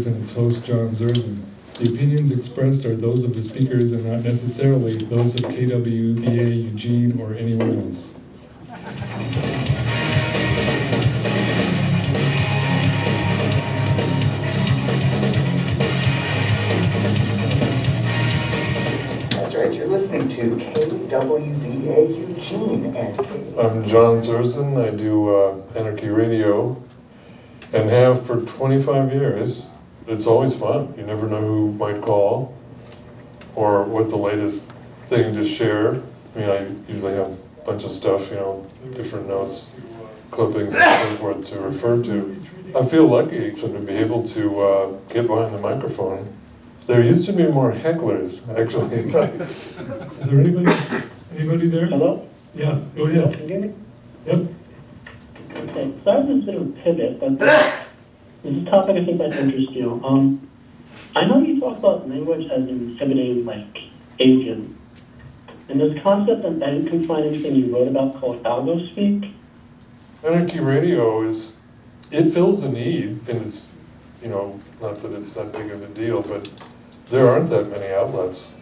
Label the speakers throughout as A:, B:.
A: and its host, John Zerzan. The opinions expressed are those of the speakers and not necessarily those of KWVA, Eugene, or anyone else.
B: That's right, you're listening to KWVA Eugene and
C: I'm John Zerzan. I do Anarchy Radio and have for 25 years. It's always fun. You never know who might call or what the latest thing to share. I mean, I usually have a bunch of stuff, different notes, clippings, and so forth to refer to. I feel lucky to be able to get behind the microphone. There used to be more hecklers, actually.
A: Is there anybody there?
D: Hello?
A: Yeah, go ahead.
D: Can you hear me?
A: Yep.
D: Okay, sorry for this bit of a pivot, but this is a topic I think might interest you. I know you talk about language as inhibiting, agent. And this concept that you can find anything you wrote about called algo speak.
C: Anarchy Radio it fills a need, and it's, not that it's that big of a deal, but there aren't that many outlets.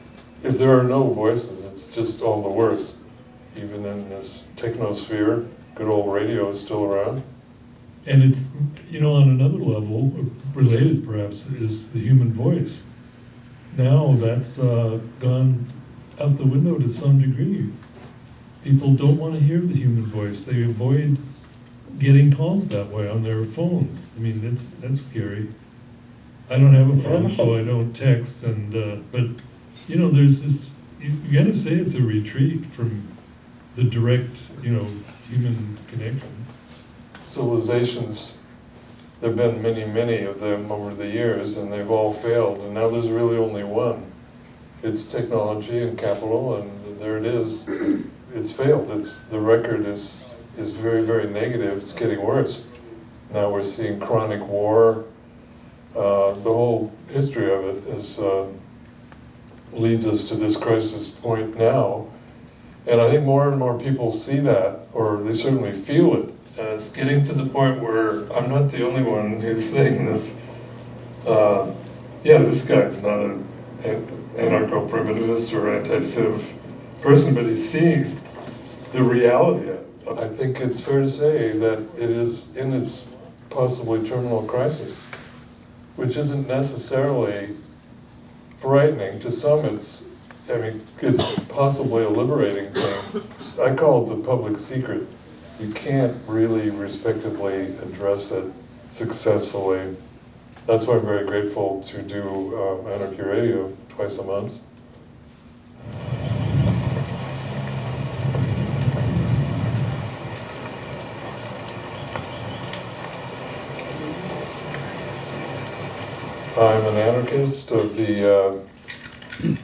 C: If there are no voices, it's just all the worse. Even in this technosphere, good old radio is still around.
A: And it's, on another level, related perhaps, is the human voice. Now that's gone out the window to some degree. People don't want to hear the human voice. They avoid getting calls that way on their phones. I mean, that's scary. I don't have a phone, so I don't text, but there's this, you gotta say it's a retreat from the direct, human connection.
C: Civilizations, there have been many, many of them over the years, and they've all failed, and now there's really only one. It's technology and capital, and there it is. It's failed. The record is very, very negative. It's getting worse. Now we're seeing chronic war. The whole history of it leads us to this crisis point now. And I think more and more people see that, or they certainly feel it. It's getting to the point where I'm not the only one who's saying this. This guy's not an anarcho-primitivist or anti-civ person, but he's seeing the reality of it. I think it's fair to say that it is in its possibly terminal crisis, which isn't necessarily frightening. To some, it's possibly a liberating thing. I call it the public secret. You can't really respectively address it successfully. That's why I'm very grateful to do Anarchy Radio twice a month. I'm an anarchist of the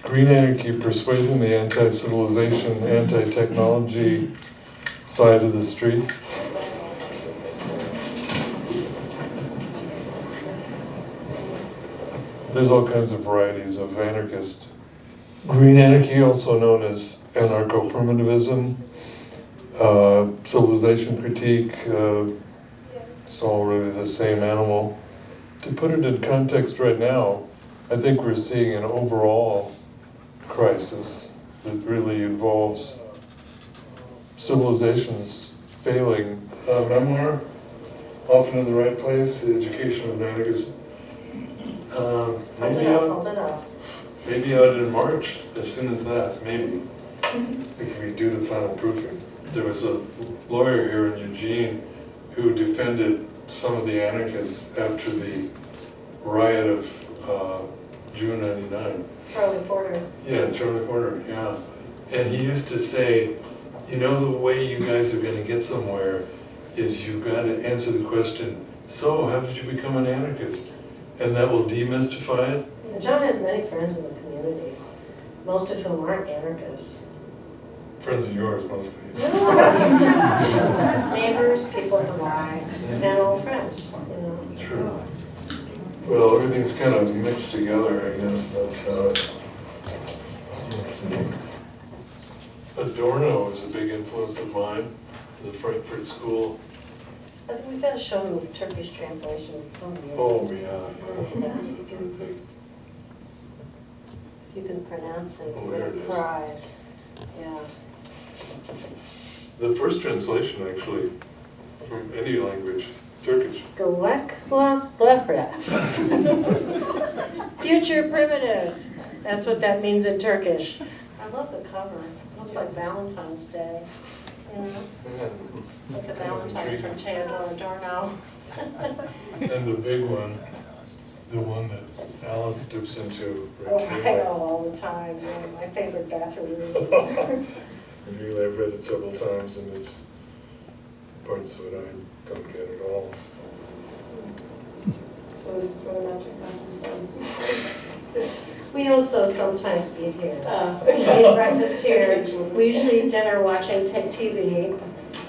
C: Green Anarchy persuasion, the anti-civilization, anti-technology side of the street. There's all kinds of varieties of anarchist. Green Anarchy, also known as Anarcho-Primitivism, civilization critique, it's all really the same animal. To put it in context right now, I think we're seeing an overall crisis that really involves civilizations failing. Memoir, Often in the Right Place, The Education of Anarchists. Maybe out in March, as soon as that, maybe, if we do the final proofing. There was a lawyer here in Eugene who defended some of the anarchists after the riot of June '99.
E: Charlie Porter.
C: Yeah, Charlie Porter, yeah. And he used to say, the way you guys are going to get somewhere is you've got to answer the question, so how did you become an anarchist? And that will demystify it.
E: Yeah, John has many friends in the community, most of whom aren't anarchists.
C: Friends of yours, mostly.
E: No, neighbors, people at the Y, and old friends,
C: True. Well, everything's kind of mixed together, I guess, but let's see. Adorno is a big influence of mine, the Frankfurt School.
E: I think we've got to show them the Turkish translation of Tsunami.
C: Oh, yeah.
E: If you can pronounce it,
C: Oh,
E: you
C: there
E: get
C: it
E: a
C: is.
E: prize. Yeah.
C: The first translation, actually, from any language, Turkish.
E: Future primitive. That's what that means in Turkish. I love the cover. It looks like Valentine's Day. You know,
C: Yeah,
E: like a Valentine from Theodore Adorno.
C: and the big one, the one that Alice dips into.
E: Oh,
C: right
E: I
C: here.
E: know all the time. Yeah, my favorite bathroom room.
C: And really, I've read it several times, and it's parts of it I don't get at all.
F: So this is where the magic happens.
E: We also sometimes eat here. We
F: Okay.
E: eat breakfast here. We usually eat dinner watching TV,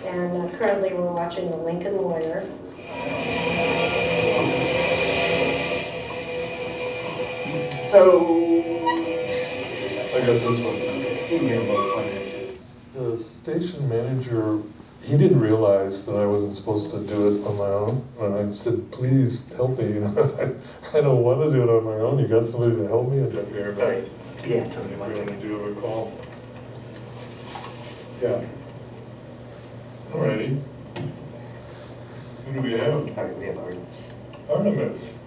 E: and currently we're watching The Lincoln Lawyer.
B: So,
C: I got this one.
B: you're both wondering.
C: The station manager, he didn't realize that I wasn't supposed to do it on my own. And I said, please help me. You know, I don't want to do it on my own. You got somebody to help me? I don't care about it.
B: Yeah, tell me
C: I
B: one
C: really
B: second.
C: do have a call. Yeah. Alrighty. Who do we have?
B: All right, we have Artemis.
C: Artemis.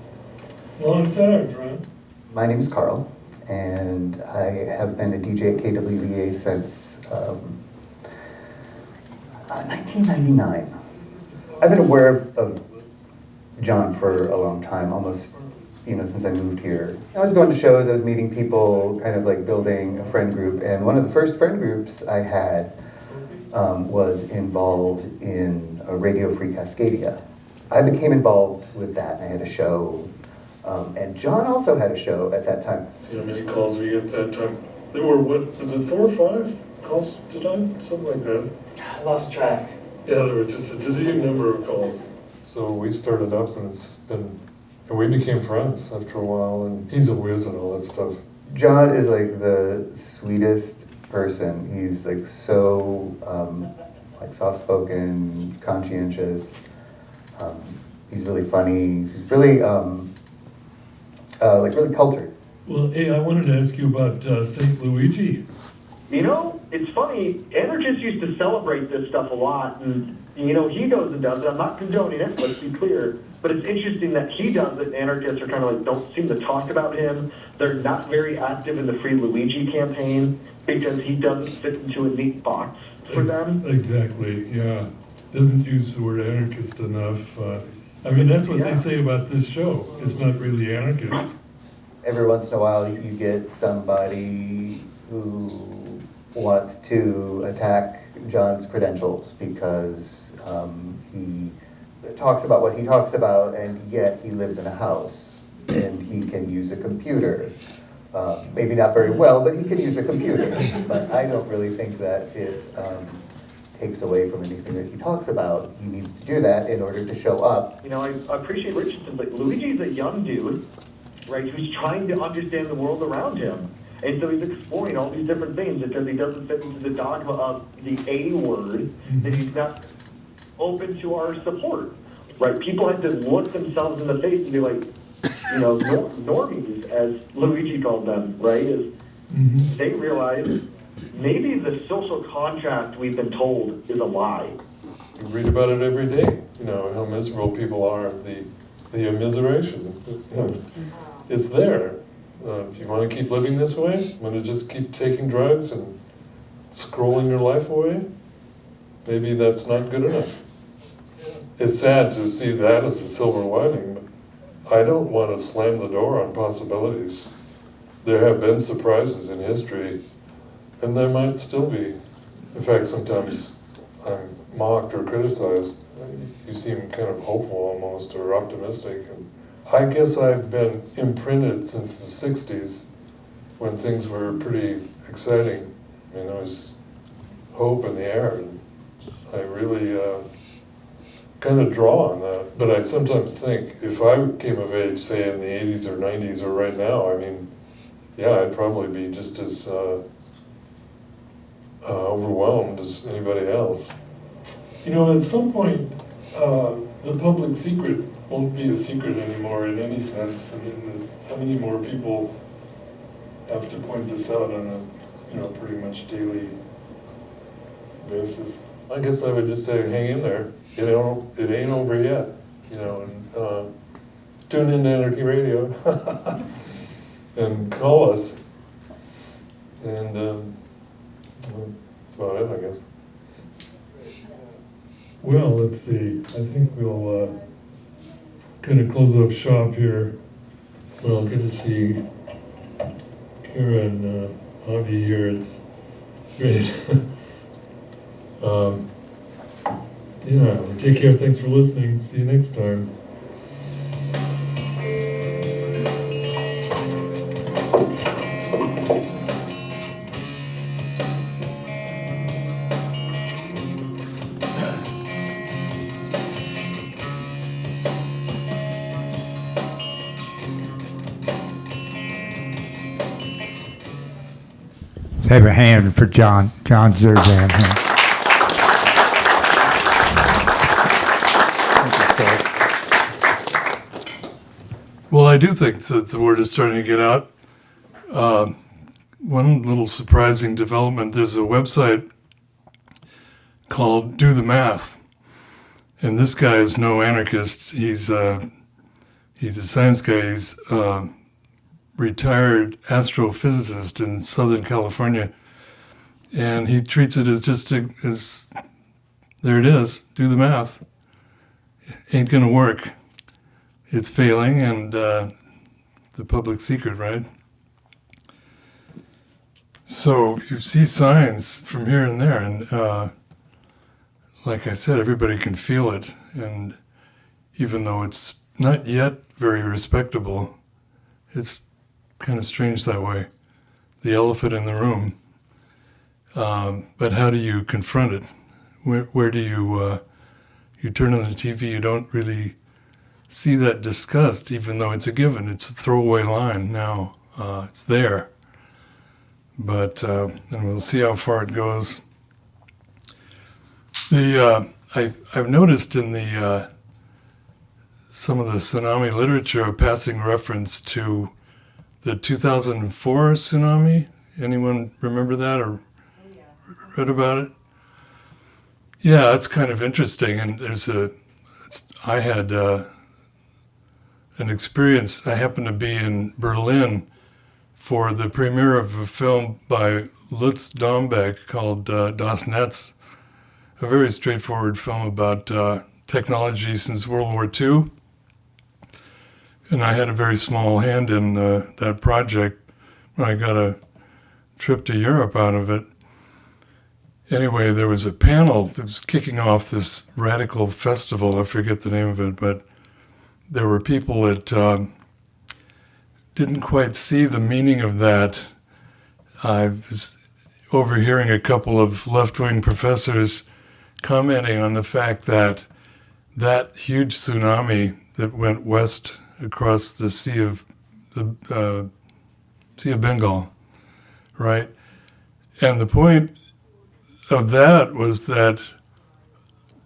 C: Long time, friend.
B: My name is Carl, and I have been a DJ at KWVA since 1999. I've been aware of John for a long time, almost, since I moved here. I was going to shows, I was meeting people, kind of like building a friend group, and one of the first friend groups I had was involved in a Radio Free Cascadia. I became involved with that, and I had a show, and John also had a show at that time.
C: See how many calls we get that time. There were, what, was it 4 or 5 calls tonight? Something like that.
B: I lost track.
C: Yeah, there were just a dizzying number of calls. So we started up and and we became friends after a while, and he's a whiz and all that stuff.
B: John is like the sweetest person. He's like so like soft-spoken, conscientious. He's really funny. He's really really cultured.
A: Well, hey, I wanted to ask you about St. Luigi.
G: You know, it's funny, anarchists used to celebrate this stuff a lot, and, he goes and does it. I'm not condoning it, let's be clear, but it's interesting that he does it, and anarchists are kind of don't seem to talk about him. They're not very active in the Free Luigi campaign, because he doesn't fit into a neat box for them.
A: Exactly, yeah. Doesn't use the word anarchist enough. That's what they say about this show. It's not really anarchist.
B: Every once in a while, you get somebody who wants to attack John's credentials because he talks about what he talks about, and yet he lives in a house and he can use a computer. Maybe not very well, but he can use a computer. But I don't really think that it takes away from anything that he talks about. He needs to do that in order to show up.
G: I appreciate Richardson, but Luigi's a young dude, right, who's trying to understand the world around him. And so he's exploring all these different things because he doesn't fit into the dogma of the A word, that he's not open to our support, right? People have to look themselves in the face and be like, normies, as Luigi called them, right? They realize maybe the social contract we've been told is a lie.
C: You read about it every day, how miserable people are, the immiseration. It's there. If you want to keep living this way, want to just keep taking drugs and scrolling your life away, maybe that's not good enough. It's sad to see that as a silver lining, but I don't want to slam the door on possibilities. There have been surprises in history, and there might still be. In fact, sometimes I'm mocked or criticized. You seem kind of hopeful almost, or optimistic. And I guess I've been imprinted since the 60s, when things were pretty exciting. There was hope in the air, and I really kind of draw on that. But I sometimes think, if I came of age, say in the 80s or 90s or right now, I'd probably be just as overwhelmed as anybody else.
A: At some point,
C: the public secret won't be a secret anymore in any sense. I mean, how many more people have to point this out on a, pretty much daily basis? I guess I would just say, hang in there. It ain't over yet, and tune into Anarchy Radio and call us. And that's about it, I guess.
A: Well, let's see. I think we'll kind of close up shop here. Well, good to see Kira and Avi here. It's great. Yeah, take care. Thanks for listening. See you next time.
F: Have a hand for John Zerzan here.
C: Well, I do think that the word is starting to get out. One little surprising development, there's a website called Do the Math. And this guy is no anarchist. He's a science guy. He's retired astrophysicist in Southern California. And he treats it as as there it is, do the math. Ain't gonna work. It's failing, and the public secret, right? So you see signs from here and there, and like I said, everybody can feel it. And even though it's not yet very respectable, it's kind of strange that way. The elephant in the room. But how do you confront it? Where do you turn on the TV, you don't really see that discussed, even though it's a given. It's a throwaway line now. It's there. But, and we'll see how far it goes. I've noticed in some of the Tsunami literature a passing reference to the 2004 tsunami. Anyone remember that or read about it? Yeah, it's kind of interesting. And I had an experience. I happened to be in Berlin for the premiere of a film by Lutz Dombeck called Das Netz, a very straightforward film about technology since World War II. And I had a very small hand in that project. I got a trip to Europe out of it. Anyway, there was a panel that was kicking off this radical festival. I forget the name of it, but there were people that didn't quite see the meaning of that. I was overhearing a couple of left-wing professors commenting on the fact that that huge tsunami that went west across the Sea of Bengal, right? And the point of that was that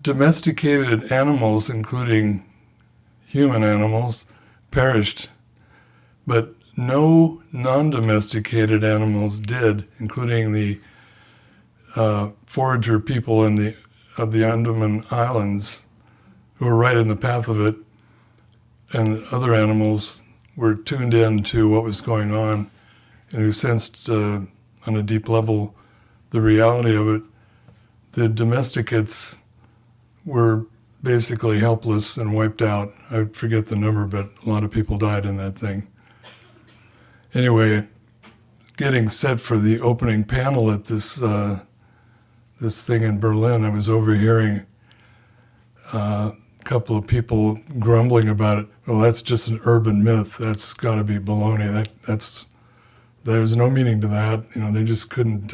C: domesticated animals, including human animals, perished, but no non-domesticated animals did, including the forager people of the Andaman Islands, who were right in the path of it, and other animals were tuned in to what was going on and who sensed on a deep level the reality of it. The domesticates were basically helpless and wiped out. I forget the number, but a lot of people died in that thing. Anyway, getting set for the opening panel at this thing in Berlin, I was overhearing a couple of people grumbling about it. Well, that's just an urban myth. That's got to be baloney. There's no meaning to that. They just couldn't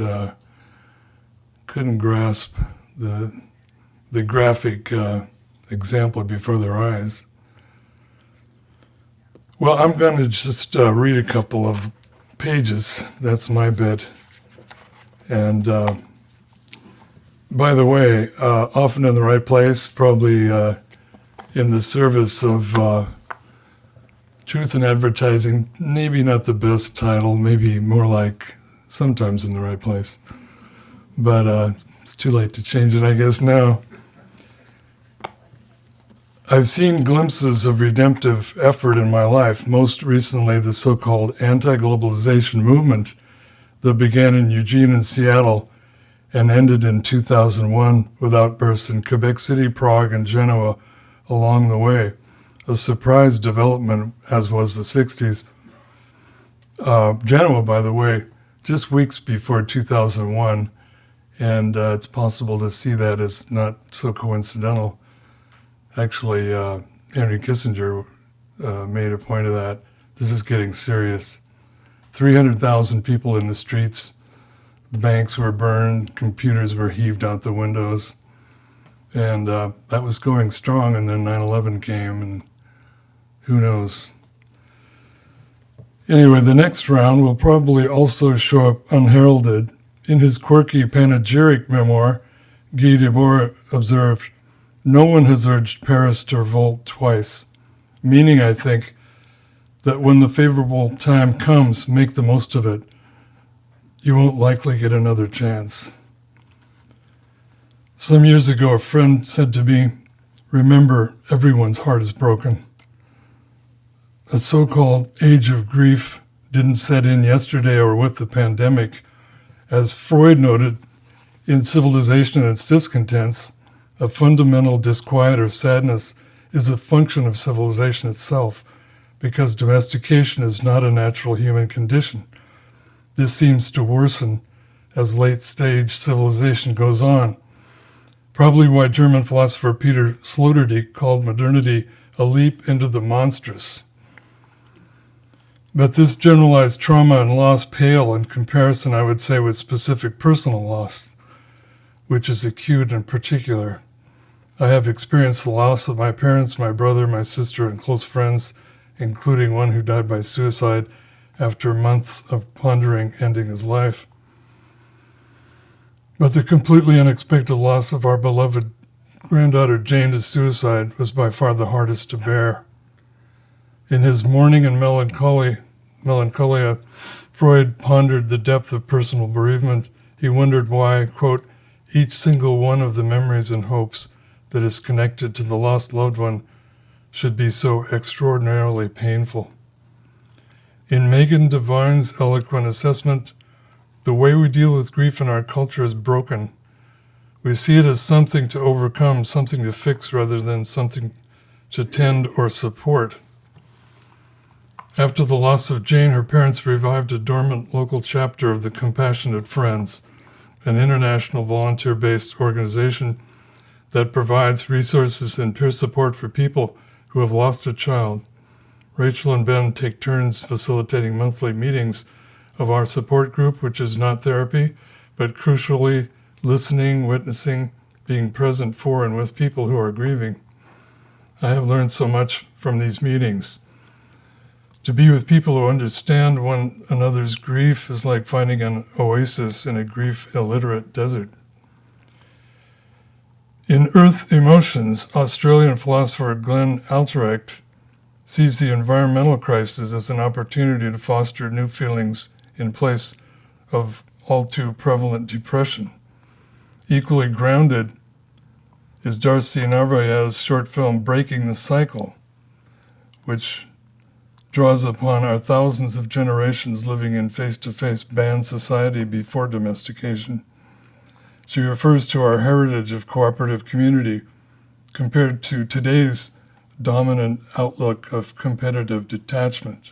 C: grasp the graphic example before their eyes. Well, I'm going to just read a couple of pages. That's my bit. And by the way, Often in the Right Place, probably in the service of truth in advertising. Maybe not the best title, maybe more like Sometimes in the Right Place. But it's too late to change it, I guess, now. I've seen glimpses of redemptive effort in my life, most recently the so-called anti-globalization movement that began in Eugene and Seattle and ended in 2001 with outbursts in Quebec City, Prague, and Genoa along the way. A surprise development, as was the 60s. Genoa, by the way, just weeks before 2001, and it's possible to see that as not so coincidental. Actually, Henry Kissinger made a point of that. This is getting serious. 300,000 people in the streets, banks were burned, computers were heaved out the windows, and that was going strong, and then 9/11 came, and who knows. Anyway, the next round will probably also show up unheralded. In his quirky panegyric memoir, Guy Debord observed, "No one has urged Paris to revolt twice," meaning, I think, that when the favorable time comes, make the most of it. You won't likely get another chance. Some years ago, a friend said to me, "Remember, everyone's heart is broken." A so-called age of grief didn't set in yesterday or with the pandemic. As Freud noted, in Civilization and Its Discontents, a fundamental disquiet or sadness is a function of civilization itself, because domestication is not a natural human condition. This seems to worsen as late-stage civilization goes on. Probably why German philosopher Peter Sloterdijk called modernity a leap into the monstrous. But this generalized trauma and loss pale in comparison, I would say, with specific personal loss, which is acute and particular. I have experienced the loss of my parents, my brother, my sister, and close friends, including one who died by suicide after months of pondering ending his life. But the completely unexpected loss of our beloved granddaughter Jane to suicide was by far the hardest to bear. In his Mourning and Melancholia, Freud pondered the depth of personal bereavement. He wondered why, quote, each single one of the memories and hopes that is connected to the lost loved one should be so extraordinarily painful. In Megan Devine's eloquent assessment, the way we deal with grief in our culture is broken. We see it as something to overcome, something to fix, rather than something to tend or support. After the loss of Jane, her parents revived a dormant local chapter of the Compassionate Friends, an international volunteer-based organization that provides resources and peer support for people who have lost a child. Rachel and Ben take turns facilitating monthly meetings of our support group, which is not therapy, but crucially listening, witnessing, being present for and with people who are grieving. I have learned so much from these meetings. To be with people who understand one another's grief is like finding an oasis in a grief-illiterate desert. In Earth Emotions, Australian philosopher Glenn Alterrecht sees the environmental crisis as an opportunity to foster new feelings in place of all too prevalent depression. Equally grounded is Darcy Narvaez's short film Breaking the Cycle, which draws upon our thousands of generations living in face-to-face banned society before domestication. She refers to our heritage of cooperative community compared to today's dominant outlook of competitive detachment.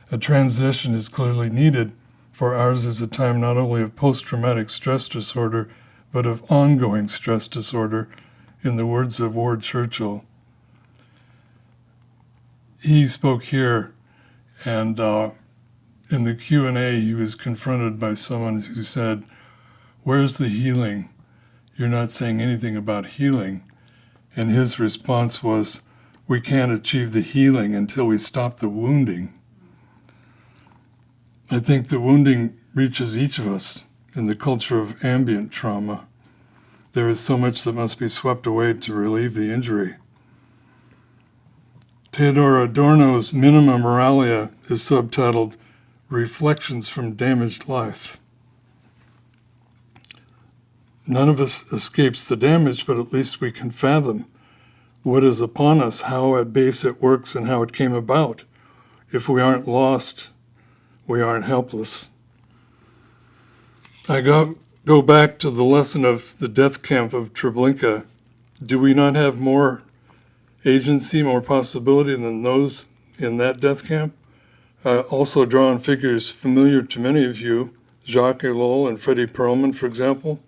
C: A transition is clearly needed, for ours is a time not only of post-traumatic stress disorder, but of ongoing stress disorder, in the words of Ward Churchill. He spoke here, and in the Q&A, he was confronted by someone who said, "Where's the healing? You're not saying anything about healing." And his response was, "We can't achieve the healing until we stop the wounding." I think the wounding reaches each of us in the culture of ambient trauma. There is so much that must be swept away to relieve the injury. Theodor Adorno's Minima Moralia is subtitled Reflections from Damaged Life. None of us escapes the damage, but at least we can fathom what is upon us, how at base it works, and how it came about. If we aren't lost, we aren't helpless. I go back to the lesson of the death camp of Treblinka. Do we not have more agency, more possibility than those in that death camp? Also draw on figures familiar to many of you, Jacques Ellul and Freddie Perlman, for example.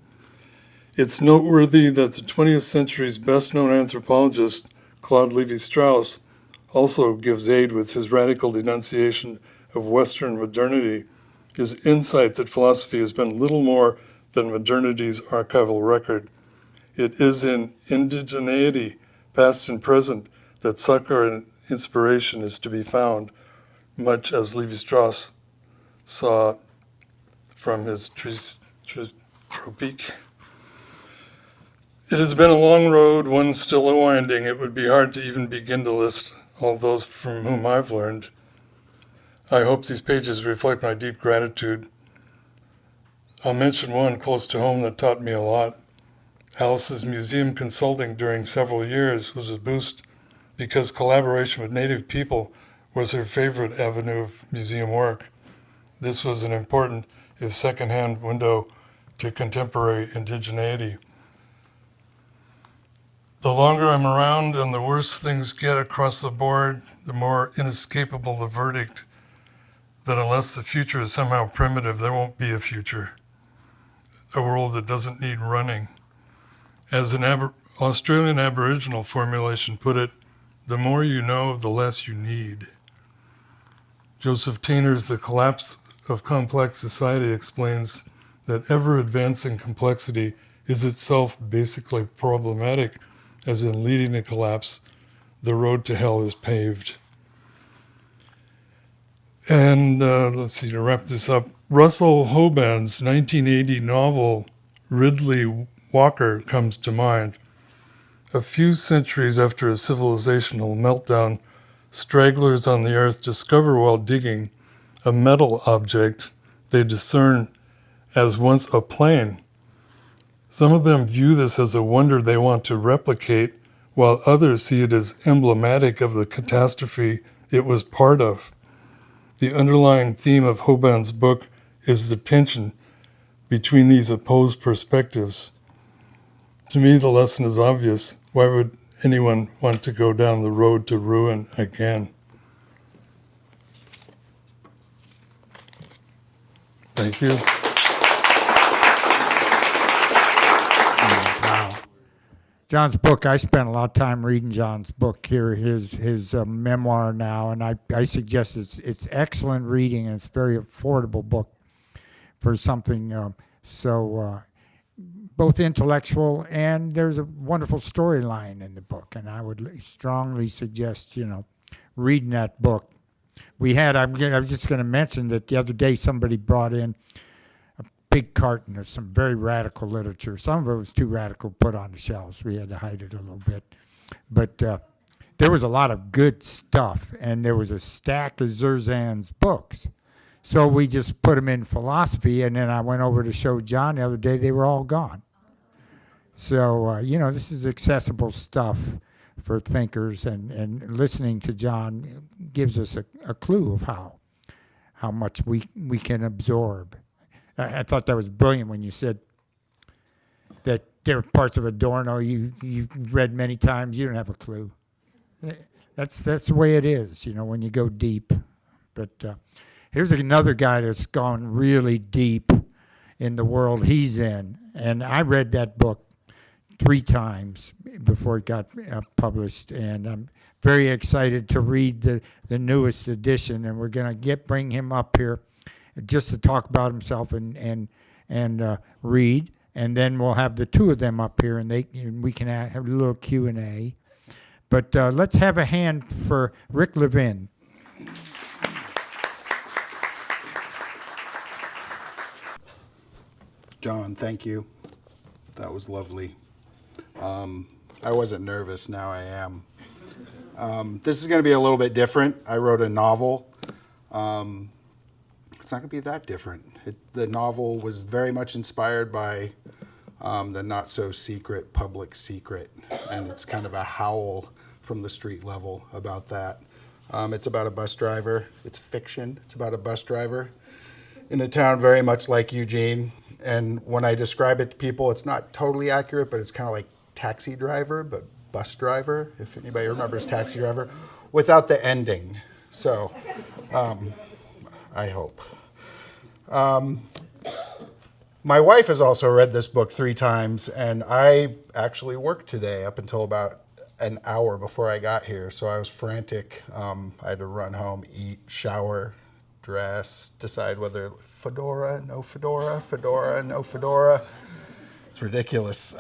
C: It's noteworthy that the 20th century's best-known anthropologist, Claude Lévi-Strauss, also gives aid with his radical denunciation of Western modernity, his insight that philosophy has been little more than modernity's archival record. It is in indigeneity, past and present, that succor and inspiration is to be found, much as Lévi-Strauss saw from his Tropique. It has been a long road, one still a winding. It would be hard to even begin to list all those from whom I've learned. I hope these pages reflect my deep gratitude. I'll mention one close to home that taught me a lot. Alice's museum consulting during several years was a boost because collaboration with Native people was her favorite avenue of museum work. This was an important, if second-hand, window to contemporary indigeneity. The longer I'm around and the worse things get across the board, the more inescapable the verdict that unless the future is somehow primitive, there won't be a future. A world that doesn't need running. As an Australian Aboriginal formulation put it, the more you know, the less you need. Joseph Tainer's The Collapse of Complex Society explains that ever-advancing complexity is itself basically problematic, as in leading to collapse, the road to hell is paved. And let's see, to wrap this up, Russell Hoban's 1980 novel, Ridley Walker, comes to mind. A few centuries after a civilizational meltdown, stragglers on the earth discover while digging a metal object they discern as once a plane. Some of them view this as a wonder they want to replicate, while others see it as emblematic of the catastrophe it was part of. The underlying theme of Hoban's book is the tension between these opposed perspectives. To me, the lesson is obvious. Why would anyone want to go down the road to ruin again? Thank you.
F: Wow. John's book, I spent a lot of time reading John's book here, his memoir now, and I suggest it's excellent reading, and it's a very affordable book for something both intellectual, and there's a wonderful storyline in the book, and I would strongly suggest, reading that book. I was just going to mention that the other day somebody brought in a big carton of some very radical literature. Some of it was too radical to put on the shelves. We had to hide it a little bit. But there was a lot of good stuff, and there was a stack of Zerzan's books. So we just put them in philosophy, and then I went over to show John the other day. They were all gone. So, this is accessible stuff for thinkers, and listening to John gives us a clue of how much we can absorb. I thought that was brilliant when you said that there are parts of Adorno you've read many times, you don't have a clue. That's the way it is, when you go deep. But here's another guy that's gone really deep in the world he's in, and I read that book 3 times before it got published, and I'm very excited to read the newest edition, and we're going to bring him up here just to talk about himself and read, and then we'll have the two of them up here, and we can have a little Q&A. But let's have a hand for Rick Levin.
H: John, thank you. That was lovely. I wasn't nervous, now I am. This is going to be a little bit different. I wrote a novel. It's not going to be that different. The novel was very much inspired by the not-so-secret public secret, and it's kind of a howl from the street level about that. It's about a bus driver. It's fiction. It's about a bus driver in a town very much like Eugene. And when I describe it to people, it's not totally accurate, but it's kind of like taxi driver, but bus driver, if anybody remembers Taxi Driver, without the ending. So, I hope. My wife has also read this book 3 times, and I actually worked today up until about an hour before I got here, so I was frantic. I had to run home, eat, shower, dress, decide whether fedora, no fedora, fedora, no fedora. It's ridiculous.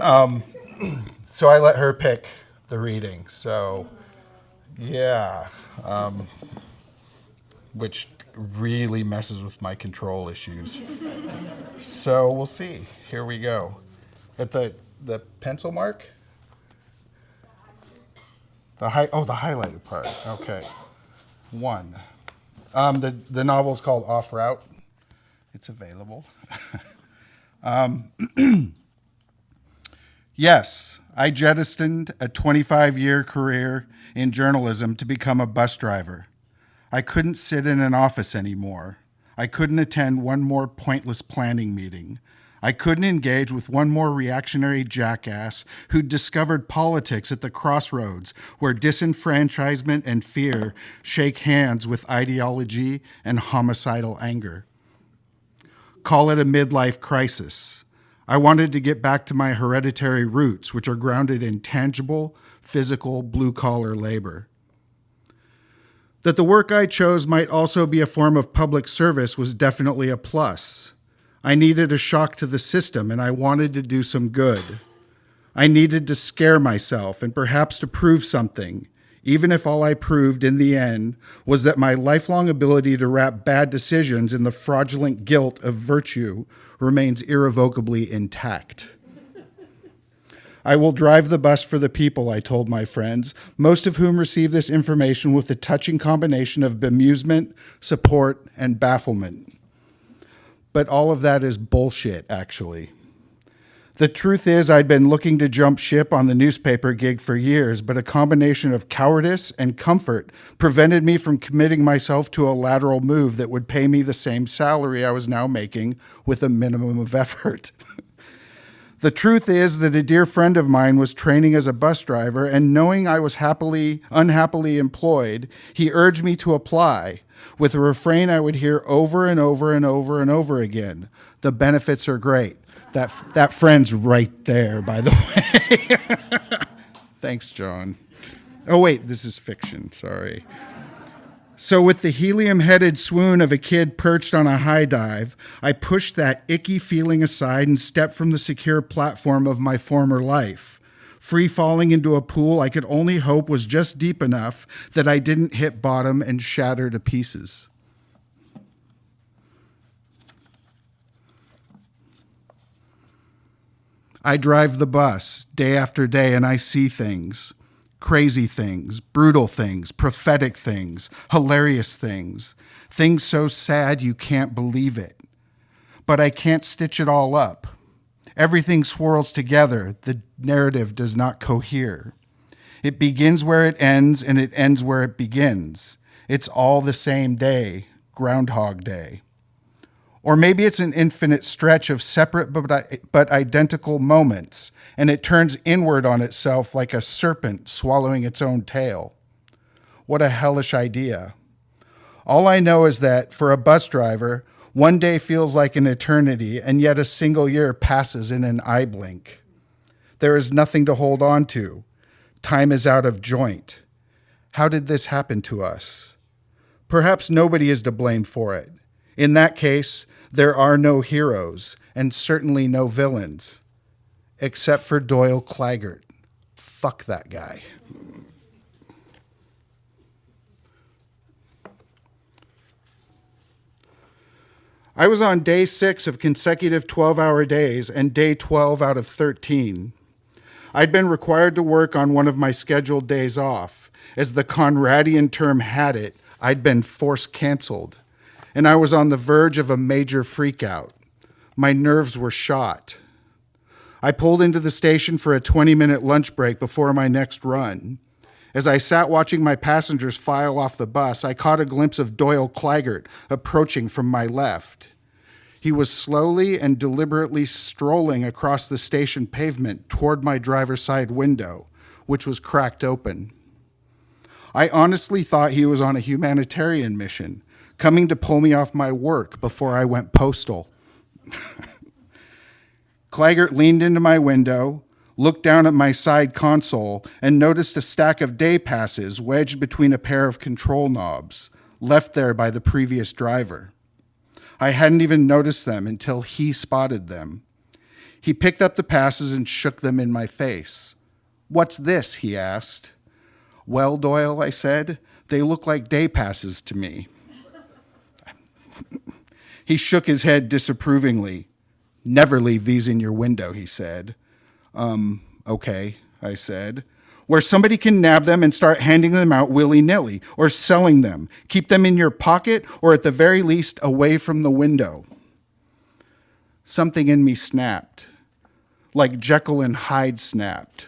H: So I let her pick the reading. So, yeah, which really messes with my control issues. So we'll see. Here we go. At the pencil mark? The highlighted part. Okay. 1. The novel's called Off Route. It's available. Yes, I jettisoned a 25-year career in journalism to become a bus driver. I couldn't sit in an office anymore. I couldn't attend one more pointless planning meeting. I couldn't engage with one more reactionary jackass who'd discovered politics at the crossroads where disenfranchisement and fear shake hands with ideology and homicidal anger. Call it a midlife crisis. I wanted to get back to my hereditary roots, which are grounded in tangible, physical, blue-collar labor. That the work I chose might also be a form of public service was definitely a plus. I needed a shock to the system, and I wanted to do some good. I needed to scare myself and perhaps to prove something, even if all I proved in the end was that my lifelong ability to wrap bad decisions in the fraudulent guilt of virtue remains irrevocably intact. I will drive the bus for the people, I told my friends, most of whom received this information with a touching combination of bemusement, support, and bafflement. But all of that is bullshit, actually. The truth is, I'd been looking to jump ship on the newspaper gig for years, but a combination of cowardice and comfort prevented me from committing myself to a lateral move that would pay me the same salary I was now making with a minimum of effort. The truth is that a dear friend of mine was training as a bus driver, and knowing I was unhappily employed, he urged me to apply, with a refrain I would hear over and over and over and over again. The benefits are great. That friend's right there, by the way. Thanks, John. Oh, wait, this is fiction, sorry. So with the helium-headed swoon of a kid perched on a high dive, I pushed that icky feeling aside and stepped from the secure platform of my former life, free falling into a pool I could only hope was just deep enough that I didn't hit bottom and shatter to pieces. I drive the bus day after day and I see things. Crazy things, brutal things, prophetic things, hilarious things, things so sad you can't believe it. But I can't stitch it all up. Everything swirls together. The narrative does not cohere. It begins where it ends and it ends where it begins. It's all the same day, Groundhog Day. Or maybe it's an infinite stretch of separate but identical moments, and it turns inward on itself like a serpent swallowing its own tail. What a hellish idea. All I know is that, for a bus driver, one day feels like an eternity, and yet a single year passes in an eye blink. There is nothing to hold on to. Time is out of joint. How did this happen to us? Perhaps nobody is to blame for it. In that case, there are no heroes, and certainly no villains, except for Doyle Claggart. Fuck that guy. I was on day 6 of consecutive 12-hour days and day 12 out of 13. I'd been required to work on one of my scheduled days off, As the Conradian term had it, I'd been force canceled, and I was on the verge of a major freakout. My nerves were shot. I pulled into the station for a 20-minute lunch break before my next run. As I sat watching my passengers file off the bus, I caught a glimpse of Doyle Claggart approaching from my left. He was slowly and deliberately strolling across the station pavement toward my driver's side window, which was cracked open. I honestly thought he was on a humanitarian mission, coming to pull me off my work before I went postal. Claggart leaned into my window, looked down at my side console, and noticed a stack of day passes wedged between a pair of control knobs, left there by the previous driver. I hadn't even noticed them until he spotted them. He picked up the passes and shook them in my face. "What's this?" he asked. "Well, Doyle," I said, "they look like day passes to me." He shook his head disapprovingly. "Never leave these in your window," he said. Okay, I said. "Where somebody can nab them and start handing them out willy-nilly, or selling them. Keep them in your pocket, or at the very least, away from the window." Something in me snapped, like Jekyll and Hyde snapped.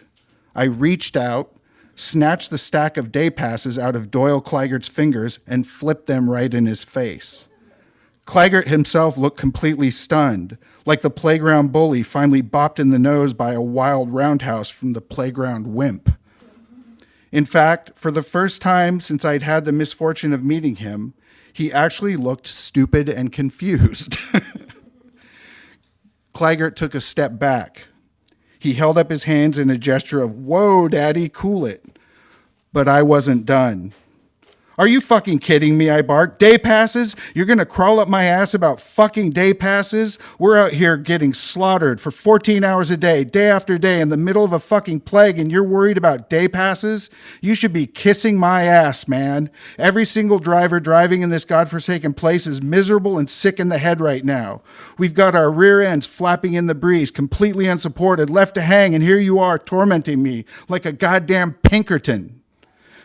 H: I reached out, snatched the stack of day passes out of Doyle Claggart's fingers, and flipped them right in his face. Claggart himself looked completely stunned, like the playground bully finally bopped in the nose by a wild roundhouse from the playground wimp. In fact, for the first time since I'd had the misfortune of meeting him, he actually looked stupid and confused. Claggart took a step back. He held up his hands in a gesture of, "Whoa, Daddy, cool it." But I wasn't done. "Are you fucking kidding me?" I barked. "Day passes? You're gonna crawl up my ass about fucking day passes? We're out here getting slaughtered for 14 hours a day after day, in the middle of a fucking plague, and you're worried about day passes? You should be kissing my ass, man. Every single driver driving in this godforsaken place is miserable and sick in the head right now. We've got our rear ends flapping in the breeze, completely unsupported, left to hang, and here you are tormenting me like a goddamn Pinkerton.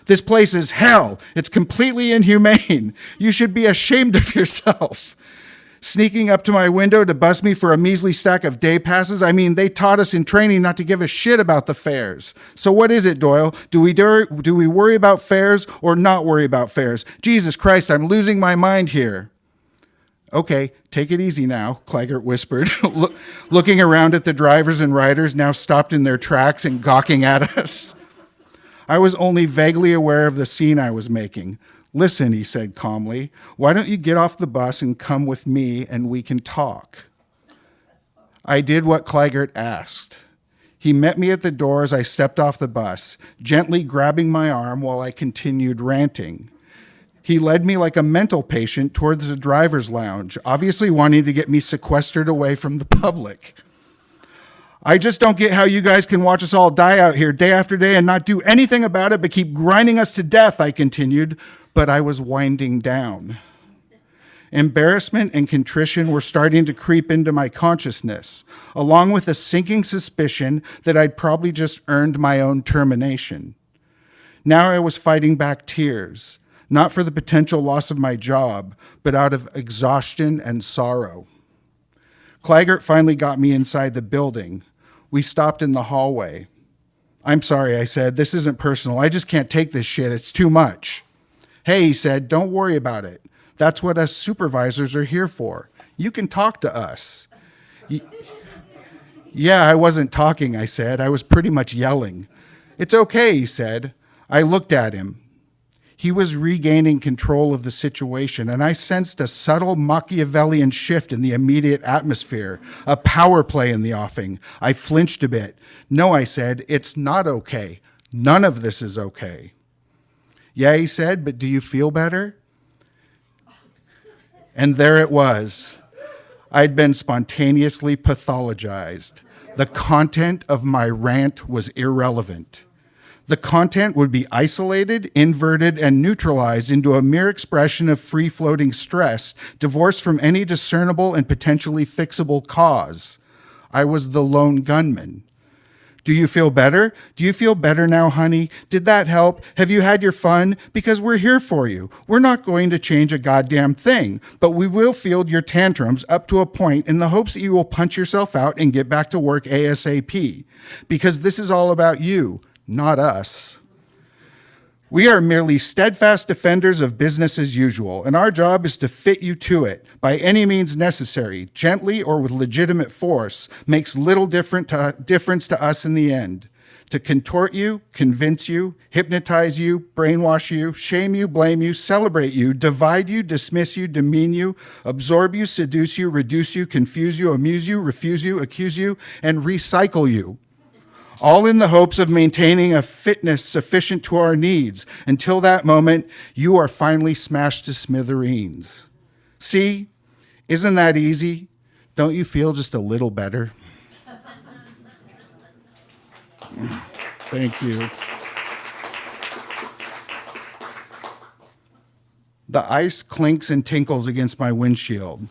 H: This place is hell. It's completely inhumane. You should be ashamed of yourself. Sneaking up to my window to bust me for a measly stack of day passes? I mean, they taught us in training not to give a shit about the fares. So what is it, Doyle? Do we worry about fares or not worry about fares? Jesus Christ, I'm losing my mind here." "Okay, take it easy now," Claggart whispered, looking around at the drivers and riders now stopped in their tracks and gawking at us. I was only vaguely aware of the scene I was making. "Listen," he said calmly, "why don't you get off the bus and come with me and we can talk?" I did what Claggart asked. He met me at the door as I stepped off the bus, gently grabbing my arm while I continued ranting. He led me like a mental patient towards the driver's lounge, obviously wanting to get me sequestered away from the public. "I just don't get how you guys can watch us all die out here day after day and not do anything about it but keep grinding us to death," I continued, but I was winding down. Embarrassment and contrition were starting to creep into my consciousness, along with a sinking suspicion that I'd probably just earned my own termination. Now I was fighting back tears, not for the potential loss of my job, but out of exhaustion and sorrow. Claggart finally got me inside the building. We stopped in the hallway. "I'm sorry," I said. "This isn't personal. I just can't take this shit. It's too much." "Hey," he said, "don't worry about it. That's what us supervisors are here for. You can talk to us." Yeah, I wasn't talking, I said. I was pretty much yelling. "It's okay," he said. I looked at him. He was regaining control of the situation, and I sensed a subtle Machiavellian shift in the immediate atmosphere, a power play in the offing. I flinched a bit. "No," I said, "it's not okay. None of this is okay." "Yeah," he said, "but do you feel better?" And there it was. I'd been spontaneously pathologized. The content of my rant was irrelevant. The content would be isolated, inverted, and neutralized into a mere expression of free-floating stress, divorced from any discernible and potentially fixable cause. I was the lone gunman. Do you feel better? Do you feel better now, honey? Did that help? Have you had your fun? Because we're here for you. We're not going to change a goddamn thing, but we will field your tantrums up to a point in the hopes that you will punch yourself out and get back to work ASAP. Because this is all about you, not us. We are merely steadfast defenders of business as usual, and our job is to fit you to it by any means necessary, gently or with legitimate force, makes little difference to us in the end. To contort you, convince you, hypnotize you, brainwash you, shame you, blame you, celebrate you, divide you, dismiss you, demean you, absorb you, seduce you, reduce you, confuse you, amuse you, refuse you, accuse you, and recycle you. All in the hopes of maintaining a fitness sufficient to our needs. Until that moment, you are finally smashed to smithereens. See, isn't that easy? Don't you feel just a little better? Thank you. The ice clinks and tinkles against my windshield.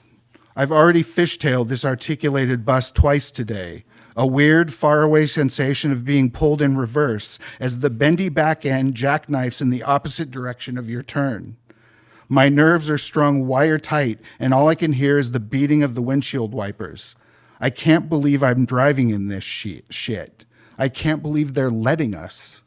H: I've already fishtailed this articulated bus twice today. A weird, faraway sensation of being pulled in reverse as the bendy back end jackknifes in the opposite direction of your turn. My nerves are strung wire tight, and all I can hear is the beating of the windshield wipers. I can't believe I'm driving in this shit. I can't believe they're letting us.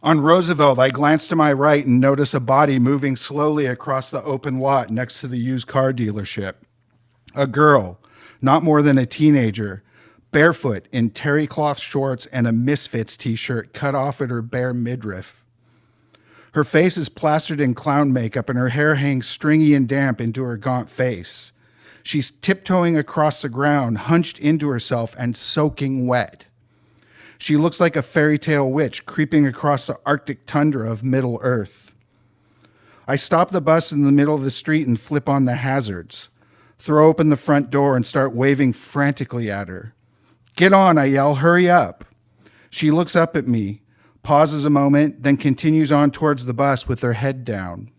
H: On Roosevelt, I glance to my right and notice a body moving slowly across the open lot next to the used car dealership. A girl, not more than a teenager, barefoot in terry cloth shorts and a Misfits t-shirt cut off at her bare midriff. Her face is plastered in clown makeup and her hair hangs stringy and damp into her gaunt face. She's tiptoeing across the ground, hunched into herself and soaking wet. She looks like a fairy tale witch creeping across the Arctic tundra of Middle Earth. I stop the bus in the middle of the street and flip on the hazards, throw open the front door and start waving frantically at her. Get on, I yell, hurry up. She looks up at me, pauses a moment, then continues on towards the bus with her head down.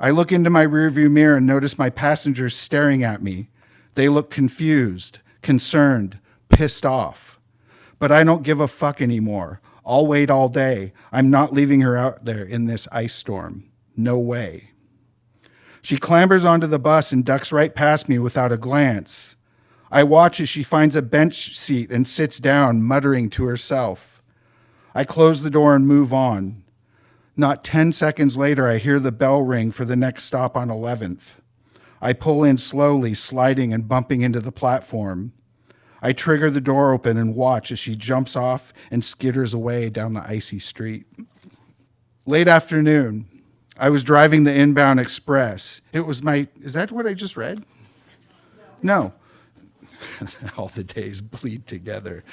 H: I look into my rearview mirror and notice my passengers staring at me. They look confused, concerned, pissed off. But I don't give a fuck anymore. I'll wait all day. I'm not leaving her out there in this ice storm. No way. She clambers onto the bus and ducks right past me without a glance. I watch as she finds a bench seat and sits down, muttering to herself. I close the door and move on. Not 10 seconds later, I hear the bell ring for the next stop on 11th. I pull in slowly, sliding and bumping into the platform. I trigger the door open and watch as she jumps off and skitters away down the icy street. Late afternoon, I was driving the inbound express. Is that what I just read? No. All the days bleed together.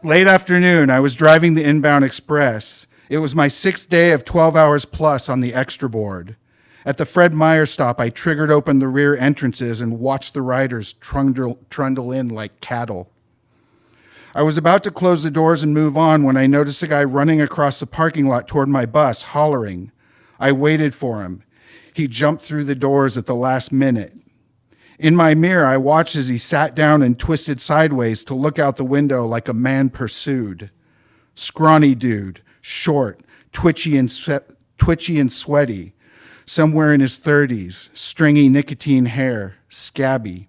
H: Late afternoon, I was driving the inbound express. It was my 6th day of 12 hours plus on the extra board. At the Fred Meyer stop, I triggered open the rear entrances and watched the riders trundle in like cattle. I was about to close the doors and move on when I noticed a guy running across the parking lot toward my bus, hollering. I waited for him. He jumped through the doors at the last minute. In my mirror, I watched as he sat down and twisted sideways to look out the window like a man pursued. Scrawny dude, short, twitchy and sweaty. Somewhere in his 30s, stringy nicotine hair, scabby.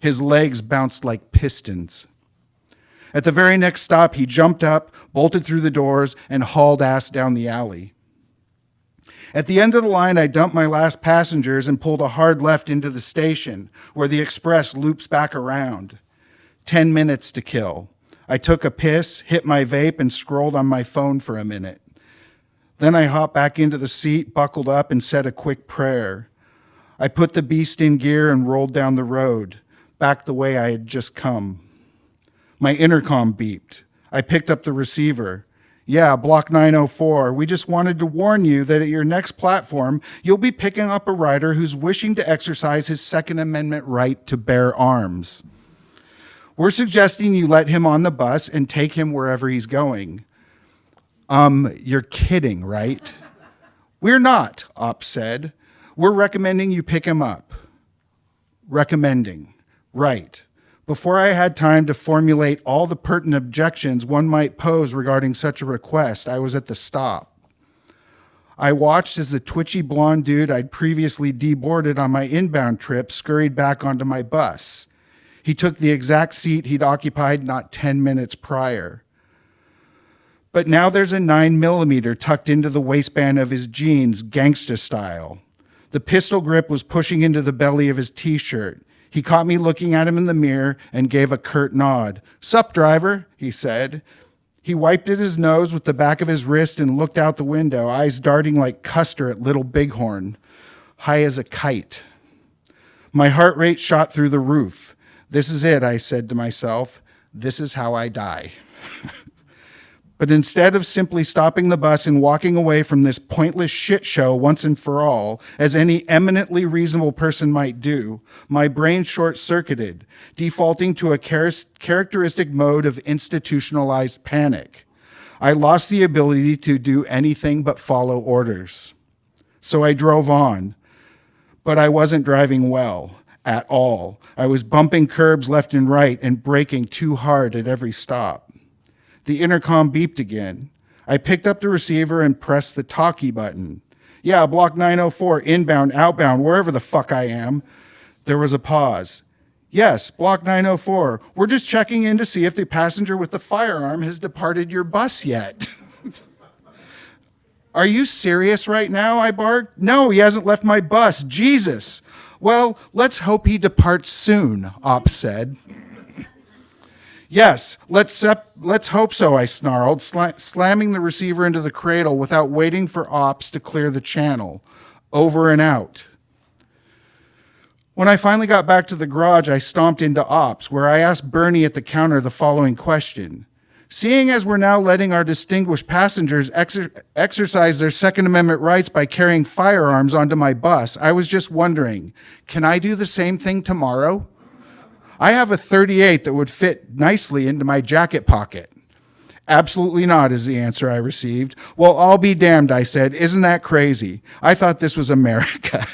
H: His legs bounced like pistons. At the very next stop, he jumped up, bolted through the doors, and hauled ass down the alley. At the end of the line, I dumped my last passengers and pulled a hard left into the station, where the express loops back around. 10 minutes to kill. I took a piss, hit my vape, and scrolled on my phone for a minute. Then I hopped back into the seat, buckled up, and said a quick prayer. I put the beast in gear and rolled down the road, back the way I had just come. My intercom beeped. I picked up the receiver. Yeah, Block 904. We just wanted to warn you that at your next platform, you'll be picking up a rider who's wishing to exercise his Second Amendment right to bear arms. We're suggesting you let him on the bus and take him wherever he's going. You're kidding, right? We're not, Ops said. We're recommending you pick him up. recommending, right. Before I had time to formulate all the pertinent objections one might pose regarding such a request, I was at the stop. I watched as the twitchy blonde dude I'd previously deboarded on my inbound trip scurried back onto my bus. He took the exact seat he'd occupied not 10 minutes prior. But now there's a 9mm tucked into the waistband of his jeans, gangsta style. The pistol grip was pushing into the belly of his t-shirt. He caught me looking at him in the mirror and gave a curt nod. "Sup, driver," he said. He wiped at his nose with the back of his wrist and looked out the window, eyes darting like Custer at Little Bighorn, high as a kite. My heart rate shot through the roof. This is it, I said to myself. This is how I die. But instead of simply stopping the bus and walking away from this pointless shit show once and for all, as any eminently reasonable person might do, my brain short-circuited, defaulting to a characteristic mode of institutionalized panic. I lost the ability to do anything but follow orders. So I drove on, but I wasn't driving well at all. I was bumping curbs left and right and braking too hard at every stop. The intercom beeped again. I picked up the receiver and pressed the talkie button. "Yeah, block 904, inbound, outbound, wherever the fuck I am." There was a pause. "Yes, block 904. We're just checking in to see if the passenger with the firearm has departed your bus yet." "Are you serious right now?" I barked. "No, he hasn't left my bus. Jesus." "Well, let's hope he departs soon," Ops said. "Yes, let's hope so," I snarled, slamming the receiver into the cradle without waiting for Ops to clear the channel. Over and out. When I finally got back to the garage, I stomped into Ops, where I asked Bernie at the counter the following question. "Seeing as we're now letting our distinguished passengers exercise their Second Amendment rights by carrying firearms onto my bus, I was just wondering, can I do the same thing tomorrow? I have a .38 that would fit nicely into my jacket pocket." "Absolutely not," is the answer I received. "Well, I'll be damned," I said. "Isn't that crazy? I thought this was America."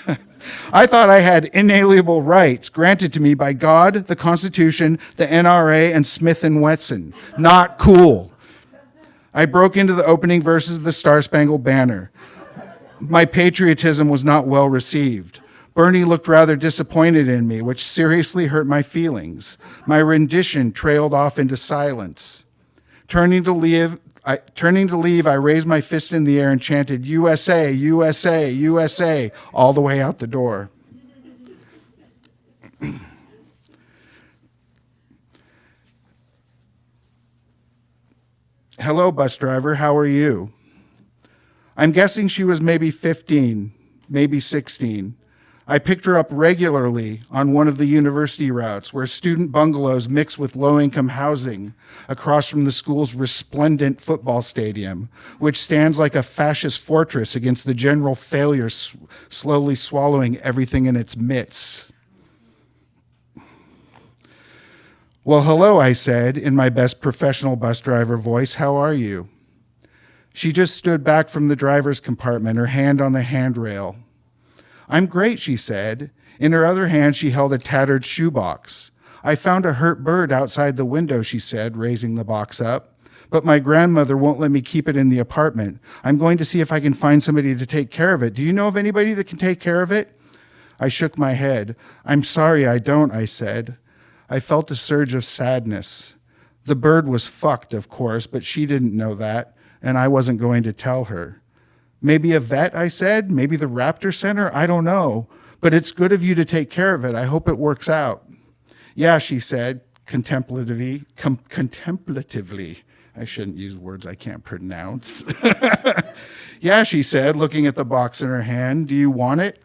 H: I thought I had inalienable rights granted to me by God, the Constitution, the NRA, and Smith & Wesson. Not cool. I broke into the opening verses of the Star-Spangled Banner. My patriotism was not well received. Bernie looked rather disappointed in me, which seriously hurt my feelings. My rendition trailed off into silence. Turning to leave, I raised my fist in the air and chanted, "USA, USA, USA," all the way out the door. "Hello, bus driver, how are you?" I'm guessing she was maybe 15, maybe 16. I picked her up regularly on one of the university routes where student bungalows mix with low-income housing across from the school's resplendent football stadium, which stands like a fascist fortress against the general failure slowly swallowing everything in its midst. "Well, hello," I said in my best professional bus driver voice. "How are you?" She just stood back from the driver's compartment, her hand on the handrail. "I'm great," she said. In her other hand, she held a tattered shoebox. "I found a hurt bird outside the window," she said, raising the box up. "But my grandmother won't let me keep it in the apartment. I'm going to see if I can find somebody to take care of it. Do you know of anybody that can take care of it?" I shook my head. "I'm sorry, I don't," I said. I felt a surge of sadness. The bird was fucked, of course, but she didn't know that, and I wasn't going to tell her. "Maybe a vet," I said. "Maybe the Raptor Center? I don't know. But it's good of you to take care of it. I hope it works out." "Yeah," she said, contemplatively. I shouldn't use words I can't pronounce. "Yeah," she said, looking at the box in her hand. "Do you want it?"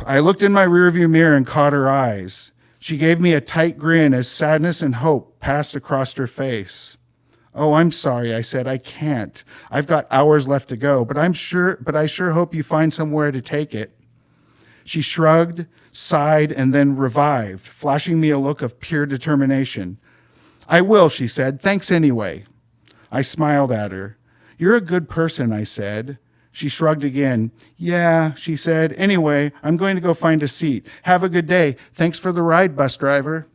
H: I looked in my rearview mirror and caught her eyes. She gave me a tight grin as sadness and hope passed across her face. "Oh, I'm sorry," I said. "I can't. I've got hours left to go, but I sure hope you find somewhere to take it." She shrugged, sighed, and then revived, flashing me a look of pure determination. "I will," she said. "Thanks anyway." I smiled at her. "You're a good person," I said. She shrugged again. Yeah, she said. Anyway, I'm going to go find a seat. Have a good day. Thanks for the ride, bus driver.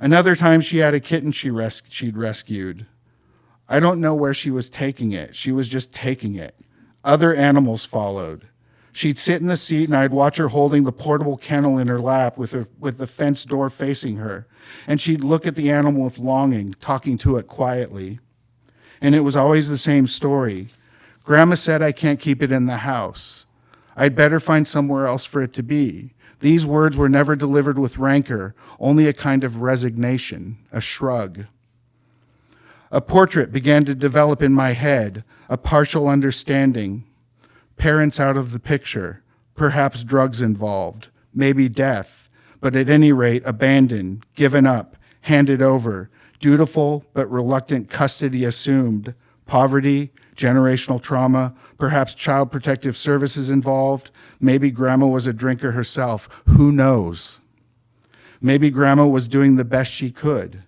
H: Another time she had a kitten she'd rescued. I don't know where she was taking it. She was just taking it. Other animals followed. She'd sit in the seat and I'd watch her holding the portable kennel in her lap with the fence door facing her. And she'd look at the animal with longing, talking to it quietly. And it was always the same story. Grandma said I can't keep it in the house. I'd better find somewhere else for it to be. These words were never delivered with rancor, only a kind of resignation, a shrug. A portrait began to develop in my head, a partial understanding. Parents out of the picture, perhaps drugs involved, maybe death, but at any rate abandoned, given up, handed over, dutiful but reluctant custody assumed, poverty, generational trauma, perhaps child protective services involved. Maybe grandma was a drinker herself. Who knows? Maybe grandma was doing the best she could.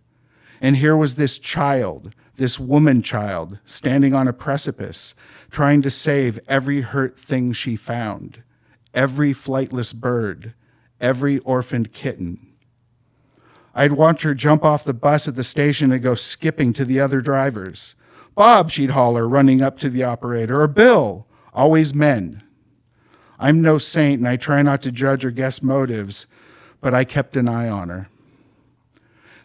H: And here was this child, this woman child, standing on a precipice, trying to save every hurt thing she found, every flightless bird, every orphaned kitten. I'd watch her jump off the bus at the station and go skipping to the other drivers. Bob, she'd holler, running up to the operator, or Bill, always men. I'm no saint and I try not to judge or guess motives, but I kept an eye on her.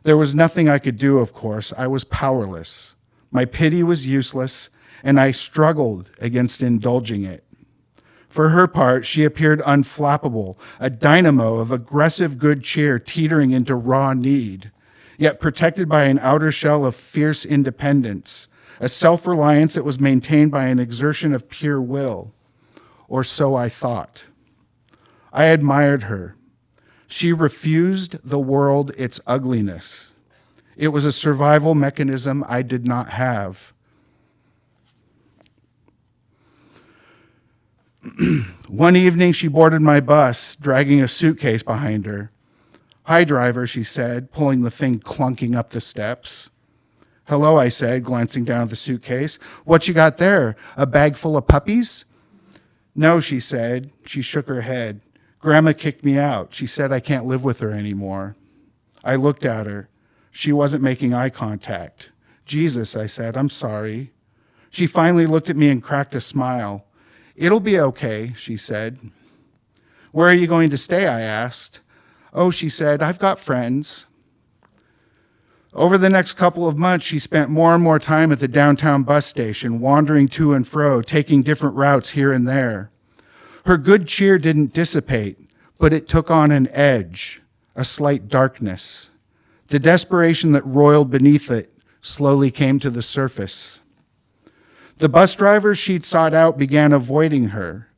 H: There was nothing I could do, of course. I was powerless. My pity was useless, and I struggled against indulging it. For her part, she appeared unflappable, a dynamo of aggressive good cheer teetering into raw need, yet protected by an outer shell of fierce independence, a self-reliance that was maintained by an exertion of pure will. Or so I thought. I admired her. She refused the world its ugliness. It was a survival mechanism I did not have. One evening, she boarded my bus, dragging a suitcase behind her. Hi, driver, she said, pulling the thing clunking up the steps. Hello, I said, glancing down at the suitcase. What you got there? A bag full of puppies? No, she said. She shook her head. Grandma kicked me out. She said I can't live with her anymore. I looked at her. She wasn't making eye contact. Jesus, I said, I'm sorry. She finally looked at me and cracked a smile. It'll be okay, she said. Where are you going to stay, I asked. Oh, she said, I've got friends. Over the next couple of months, she spent more and more time at the downtown bus station, wandering to and fro, taking different routes here and there. Her good cheer didn't dissipate, but it took on an edge, a slight darkness. The desperation that roiled beneath it slowly came to the surface. The bus drivers she'd sought out began avoiding her.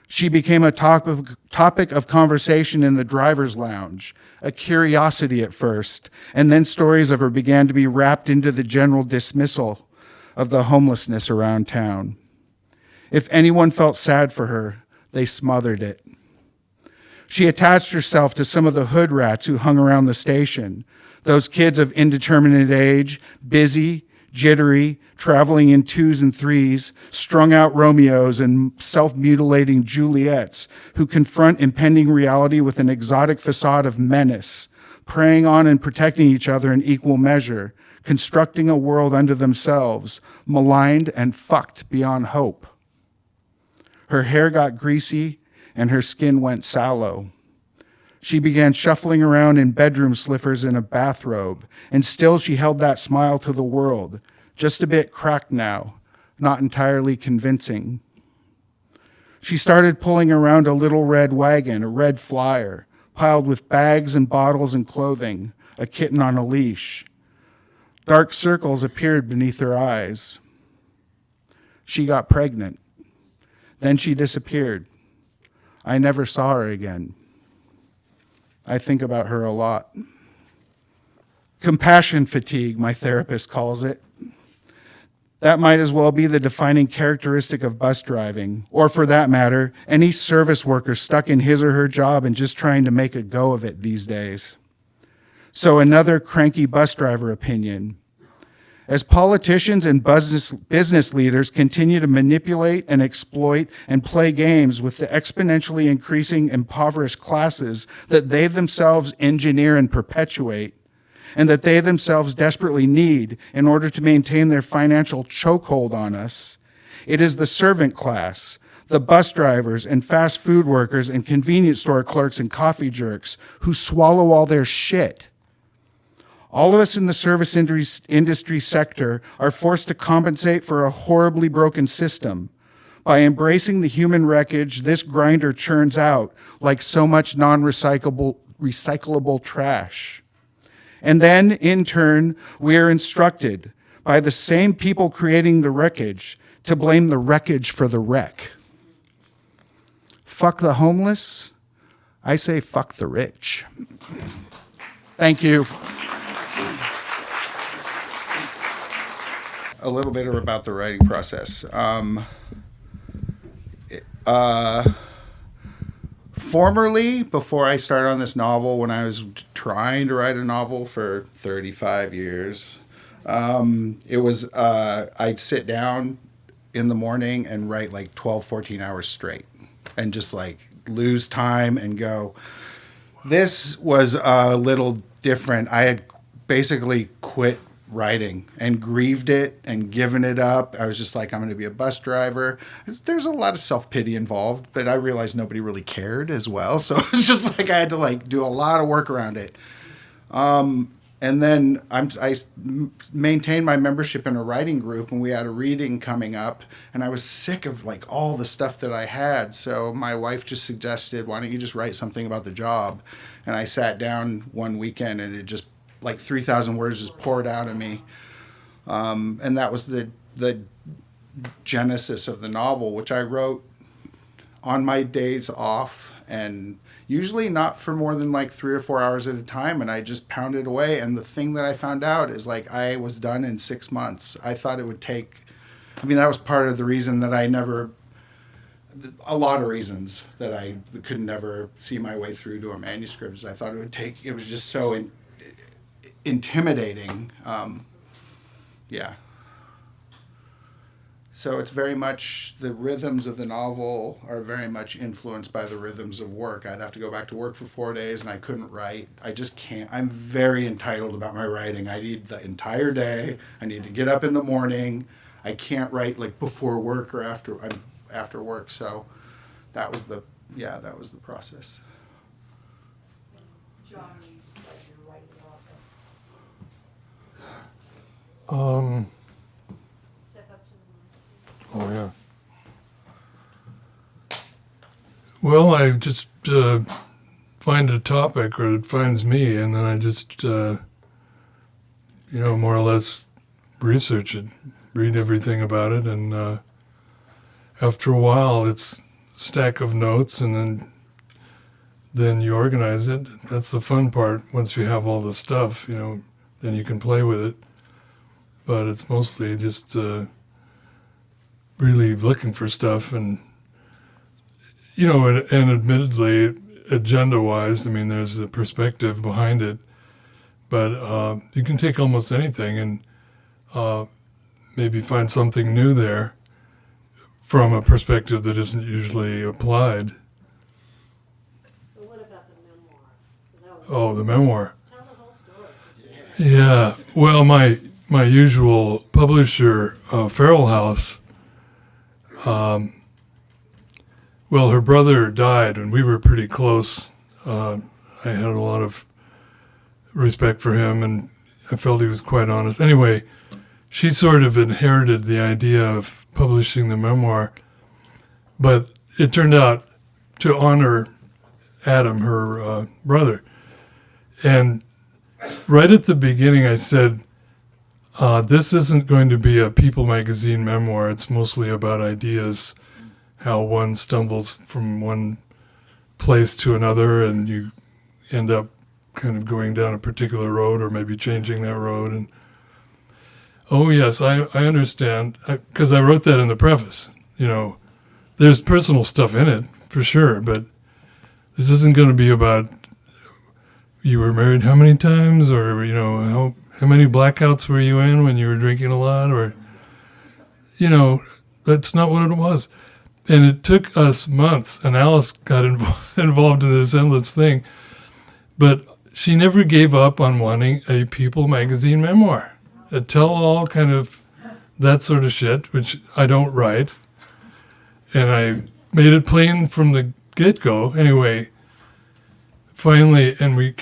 H: She became a topic of conversation in the driver's lounge, a curiosity at first, and then stories of her began to be wrapped into the general dismissal of the homelessness around town. If anyone felt sad for her, they smothered it. She attached herself to some of the hood rats who hung around the station, those kids of indeterminate age, busy, jittery, traveling in 2s and 3s, strung-out Romeos and self-mutilating Juliets who confront impending reality with an exotic facade of menace, preying on and protecting each other in equal measure, constructing a world unto themselves, maligned and fucked beyond hope. Her hair got greasy and her skin went sallow. She began shuffling around in bedroom slippers in a bathrobe, and still she held that smile to the world, just a bit cracked now, not entirely convincing. She started pulling around a little red wagon, a red flyer, piled with bags and bottles and clothing, a kitten on a leash. Dark circles appeared beneath her eyes. She got pregnant. Then she disappeared. I never saw her again. I think about her a lot. Compassion fatigue, my therapist calls it. That might as well be the defining characteristic of bus driving, or for that matter, any service worker stuck in his or her job and just trying to make a go of it these days. So another cranky bus driver opinion. As politicians and business leaders continue to manipulate and exploit and play games with the exponentially increasing impoverished classes that they themselves engineer and perpetuate, and that they themselves desperately need in order to maintain their financial chokehold on us, it is the servant class, the bus drivers and fast food workers and convenience store clerks and coffee jerks who swallow all their shit. All of us in the service industry sector are forced to compensate for a horribly broken system by embracing the human wreckage this grinder churns out like so much recyclable trash. And then, in turn, we are instructed by the same people creating the wreckage to blame the wreckage for the wreck. Fuck the homeless. I say fuck the rich. Thank you. A little bit about the writing process. Formerly, before I started on this novel, when I was trying to write a novel for 35 years, it was, I'd sit down in the morning and write like 12, 14 hours straight and just like lose time and go. This was a little different. I had basically quit writing and grieved it and given it up. I was just like, I'm going to be a bus driver. There's a lot of self-pity involved, but I realized nobody really cared as well. So it's just like I had to like do a lot of work around it. And then I maintained my membership in a writing group, and we had a reading coming up, and I was sick of like all the stuff that I had. So my wife just suggested, why don't you just write something about the job? And I sat down one weekend, and it just like 3,000 words just poured out of me. And that was the genesis of the novel, which I wrote on my days off, and usually not for more than like 3 or 4 hours at a time, and I just pounded away. And the thing that I found out is like I was done in 6 months. I thought it would take, I mean, that was part of the reason that a lot of reasons that I could never see my way through to a manuscript is I thought it would take, it was just so intimidating. Yeah. So it's very much, the rhythms of the novel are very much influenced by the rhythms of work. I'd have to go back to work for 4 days and I couldn't write. I just can't. I'm very entitled about my writing. I need the entire day. I need to get up in the morning. I can't write like before work or after work. So that was the process.
E: John, you said you're writing Step up to the mic.
C: Oh, yeah. Well, I just find a topic, or it finds me, and then I just, more or less research it, read everything about it, and after a while, it's a stack of notes, and then you organize it. That's the fun part. Once you have all the stuff, then you can play with it. But it's mostly just really looking for stuff, and and admittedly, agenda-wise, I mean, there's a perspective behind it, but you can take almost anything and maybe find something new there from a perspective that isn't usually applied.
E: But what about the memoir?
C: Oh, the memoir.
E: Tell the whole story.
C: Yeah. Well, my usual publisher, Feral House, her brother died, and we were pretty close. I had a lot of respect for him, and I felt he was quite honest. Anyway, she sort of inherited the idea of publishing the memoir, but it turned out to honor Adam, her brother. And right at the beginning, I said, this isn't going to be a People magazine memoir. It's mostly about ideas, how one stumbles from one place to another, and you end up kind of going down a particular road or maybe changing that road. And oh, yes, I understand, because I wrote that in the preface. There's personal stuff in it, for sure, but this isn't going to be about you were married how many times, or, how many blackouts were you in when you were drinking a lot? Or, you know, that's not what it was. And it took us months, and Alice got involved in this endless thing. But she never gave up on wanting a People magazine memoir. A tell-all kind of that sort of shit, which I don't write. And I made it plain from the get-go. Anyway, finally, and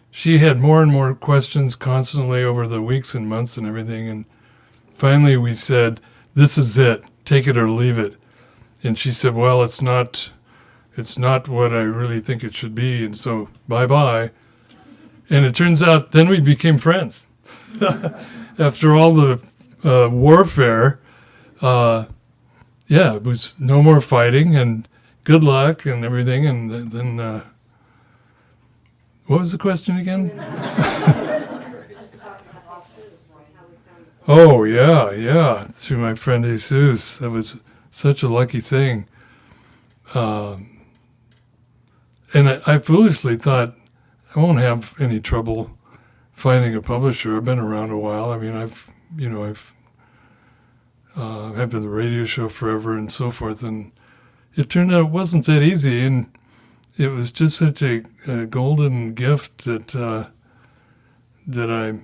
C: she had more and more questions constantly over the weeks and months and everything. And finally we said, this is it. Take it or leave it. And she said, well, it's not what I really think it should be. And so bye-bye. And it turns out then we became friends. After all the warfare, it was no more fighting and good luck and everything. And then, what was the question again? Oh, yeah, through my friend Jesus. That was such a lucky thing. And I foolishly thought I won't have any trouble finding a publisher. I've been around a while. I mean, I've been the radio show forever and so forth. And it turned out it wasn't that easy. And it was just such a golden gift that I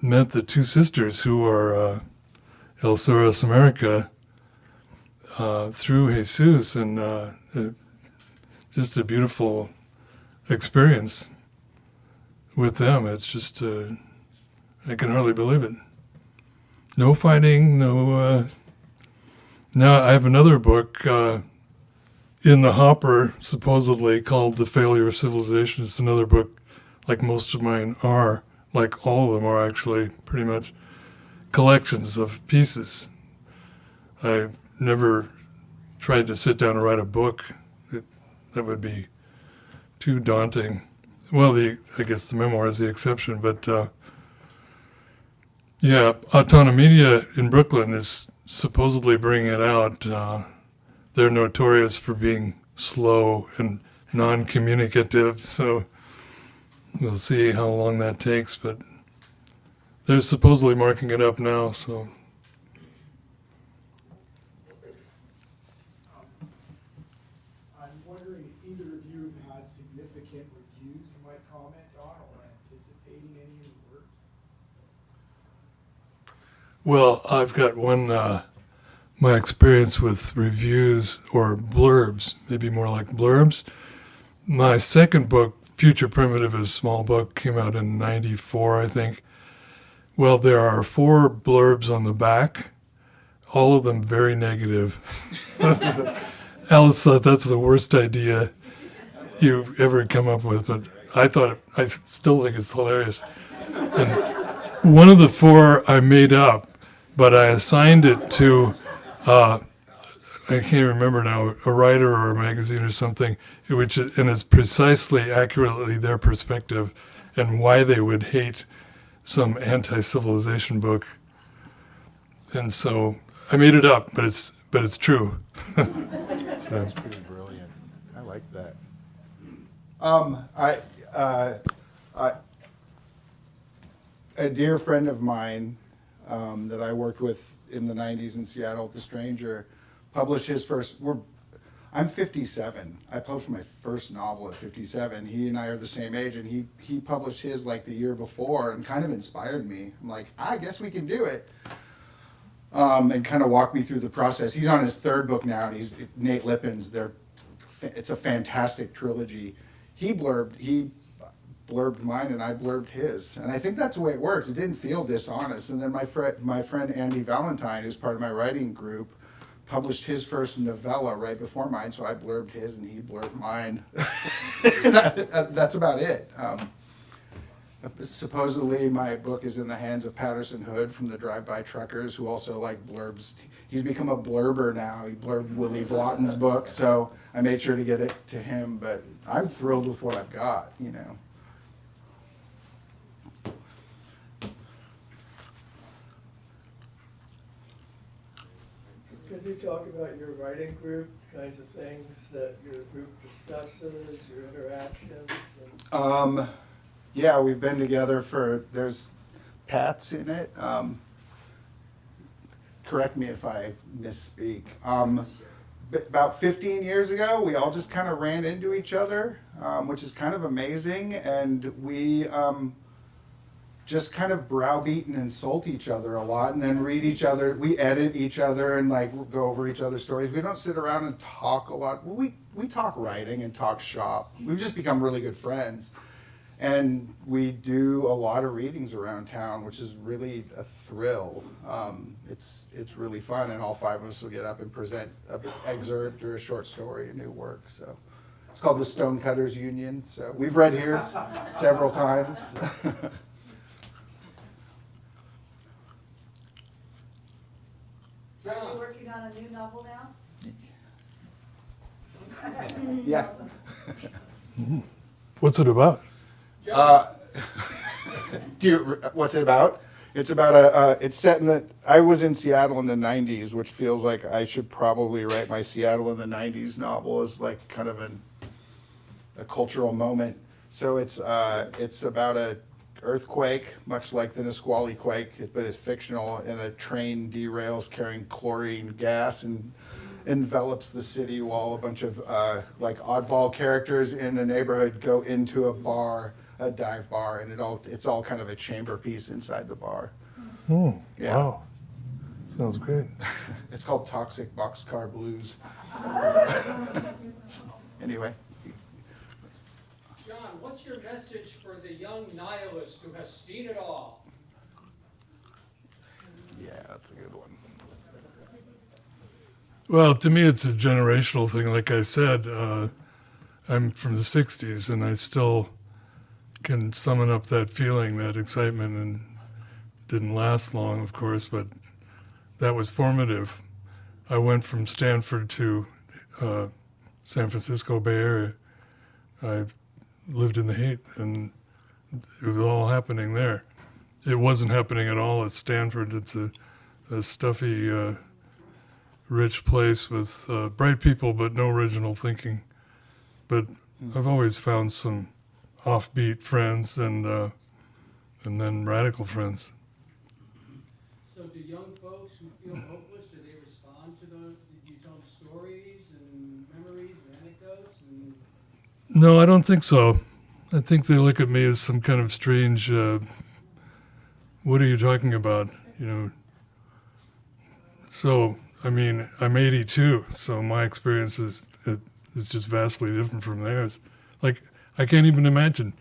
C: met the two sisters who are El Soros America through Jesus, and just a beautiful experience with them. It's just, I can hardly believe it. No fighting, no... Now I have another book in the hopper, supposedly, called The Failure of Civilization. It's another book, like most of mine are, like all of them are actually, pretty much, collections of pieces. I never tried to sit down and write a book. That would be too daunting. Well, I guess the memoir is the exception, but Autonomedia in Brooklyn is supposedly bringing it out. They're notorious for being slow and non-communicative, so we'll see how long that takes, but they're supposedly marking it up now, so.
I: I'm wondering if either of you have had significant reviews you might comment on or anticipating any of the work.
C: Well, I've got one, my experience with reviews or blurbs, maybe more like blurbs. My second book, Future Primitivist, small book, came out in '94, I think. Well, there are 4 blurbs on the back, all of them very negative. Alice thought that's the worst idea you've ever come up with, but I still think it's hilarious. And one of the 4 I made up, but I assigned it to, I can't remember now, a writer or a magazine or something, and it's precisely, accurately their perspective and why they would hate some anti-civilization book. And so I made it up, but it's true. So.
H: That's pretty brilliant. I like that. A dear friend of mine that I worked with in the 90s in Seattle, The Stranger, published his first, I'm 57. I published my first novel at 57. He and I are the same age, and he published his like the year before and kind of inspired me. I'm like, I guess we can do it. And kind of walked me through the process. He's on his 3rd book now, and he's Nate Lippin's. It's a fantastic trilogy. He blurbed mine, and I blurbed his. And I think that's the way it works. It didn't feel dishonest. And then my friend Andy Valentine, who's part of my writing group, published his first novella right before mine, so I blurbed his and he blurbed mine. That's about it. Supposedly my book is in the hands of Patterson Hood from the Drive-By Truckers, who also like blurbs. He's become a blurber now. He blurbed Willie Vlotten's book, so I made sure to get it to him, but I'm thrilled with what I've got, you know.
I: Could you talk about your writing group, kinds of things that your group discusses, your interactions?
H: Yeah, we've been together there's Pat's in it. Correct me if I misspeak. About 15 years ago, we all just kind of ran into each other, which is kind of amazing. And we just kind of browbeat and insult each other a lot, and then read each other. We edit each other and like go over each other's stories. We don't sit around and talk a lot. Well, we talk writing and talk shop. We've just become really good friends. And we do a lot of readings around town, which is really a thrill. It's really fun, and all five of us will get up and present an excerpt or a short story, a new work. So it's called the Stonecutters Union. So we've read here several times.
J: Are you working on a new novel now?
H: Yeah.
C: What's it about?
H: What's it about? It's about it's set I was in Seattle in the 90s, which feels like I should probably write my Seattle in the 90s novel as like kind of a cultural moment. So it's about a earthquake, much like the Nisqually quake, but it's fictional, and a train derails carrying chlorine gas and envelops the city while a bunch of like oddball characters in a neighborhood go into a dive bar, and it's all kind of a chamber piece inside the bar. Yeah.
C: Wow. Sounds great.
H: It's called Toxic Boxcar Blues. Anyway.
K: John, what's your message for the young nihilist who has seen it all?
H: Yeah, that's a good one.
C: Well, to me, it's a generational thing. Like I said, I'm from the 60s, and I still can summon up that feeling, that excitement, and didn't last long, of course, but that was formative. I went from Stanford to San Francisco Bay Area. I lived in the heat, and it was all happening there. It wasn't happening at all at Stanford. It's a stuffy, rich place with bright people, but no original thinking. But I've always found some offbeat friends and then radical friends.
K: So do young folks who feel hopeless, do they respond to those? Did you tell them stories and memories and anecdotes?
C: No, I don't think so. I think they look at me as some kind of strange, what are you talking about? You know. So, I mean, I'm 82, so my experience is just vastly different from theirs. Like, I can't even imagine.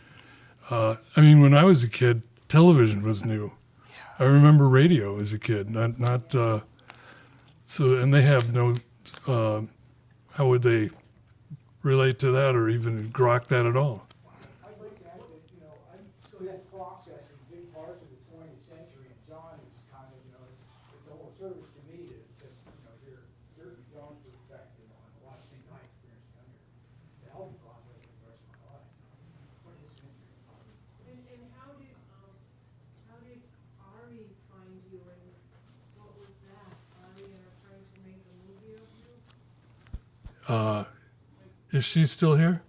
C: I mean, when I was a kid, television was new. I remember radio as a kid, not so, and they have no, how would they relate to that or even grok that at all?
I: I'd like to add that, I'm still processing big parts of the 20th century, and John is kind of, it's a whole service to me to just, hear certain John's perspective on a lot of things I experienced younger, to help me process it the rest of my life.
E: And how did Ari find you, and what was that? Ari trying to make a movie of you?
C: Is she still here?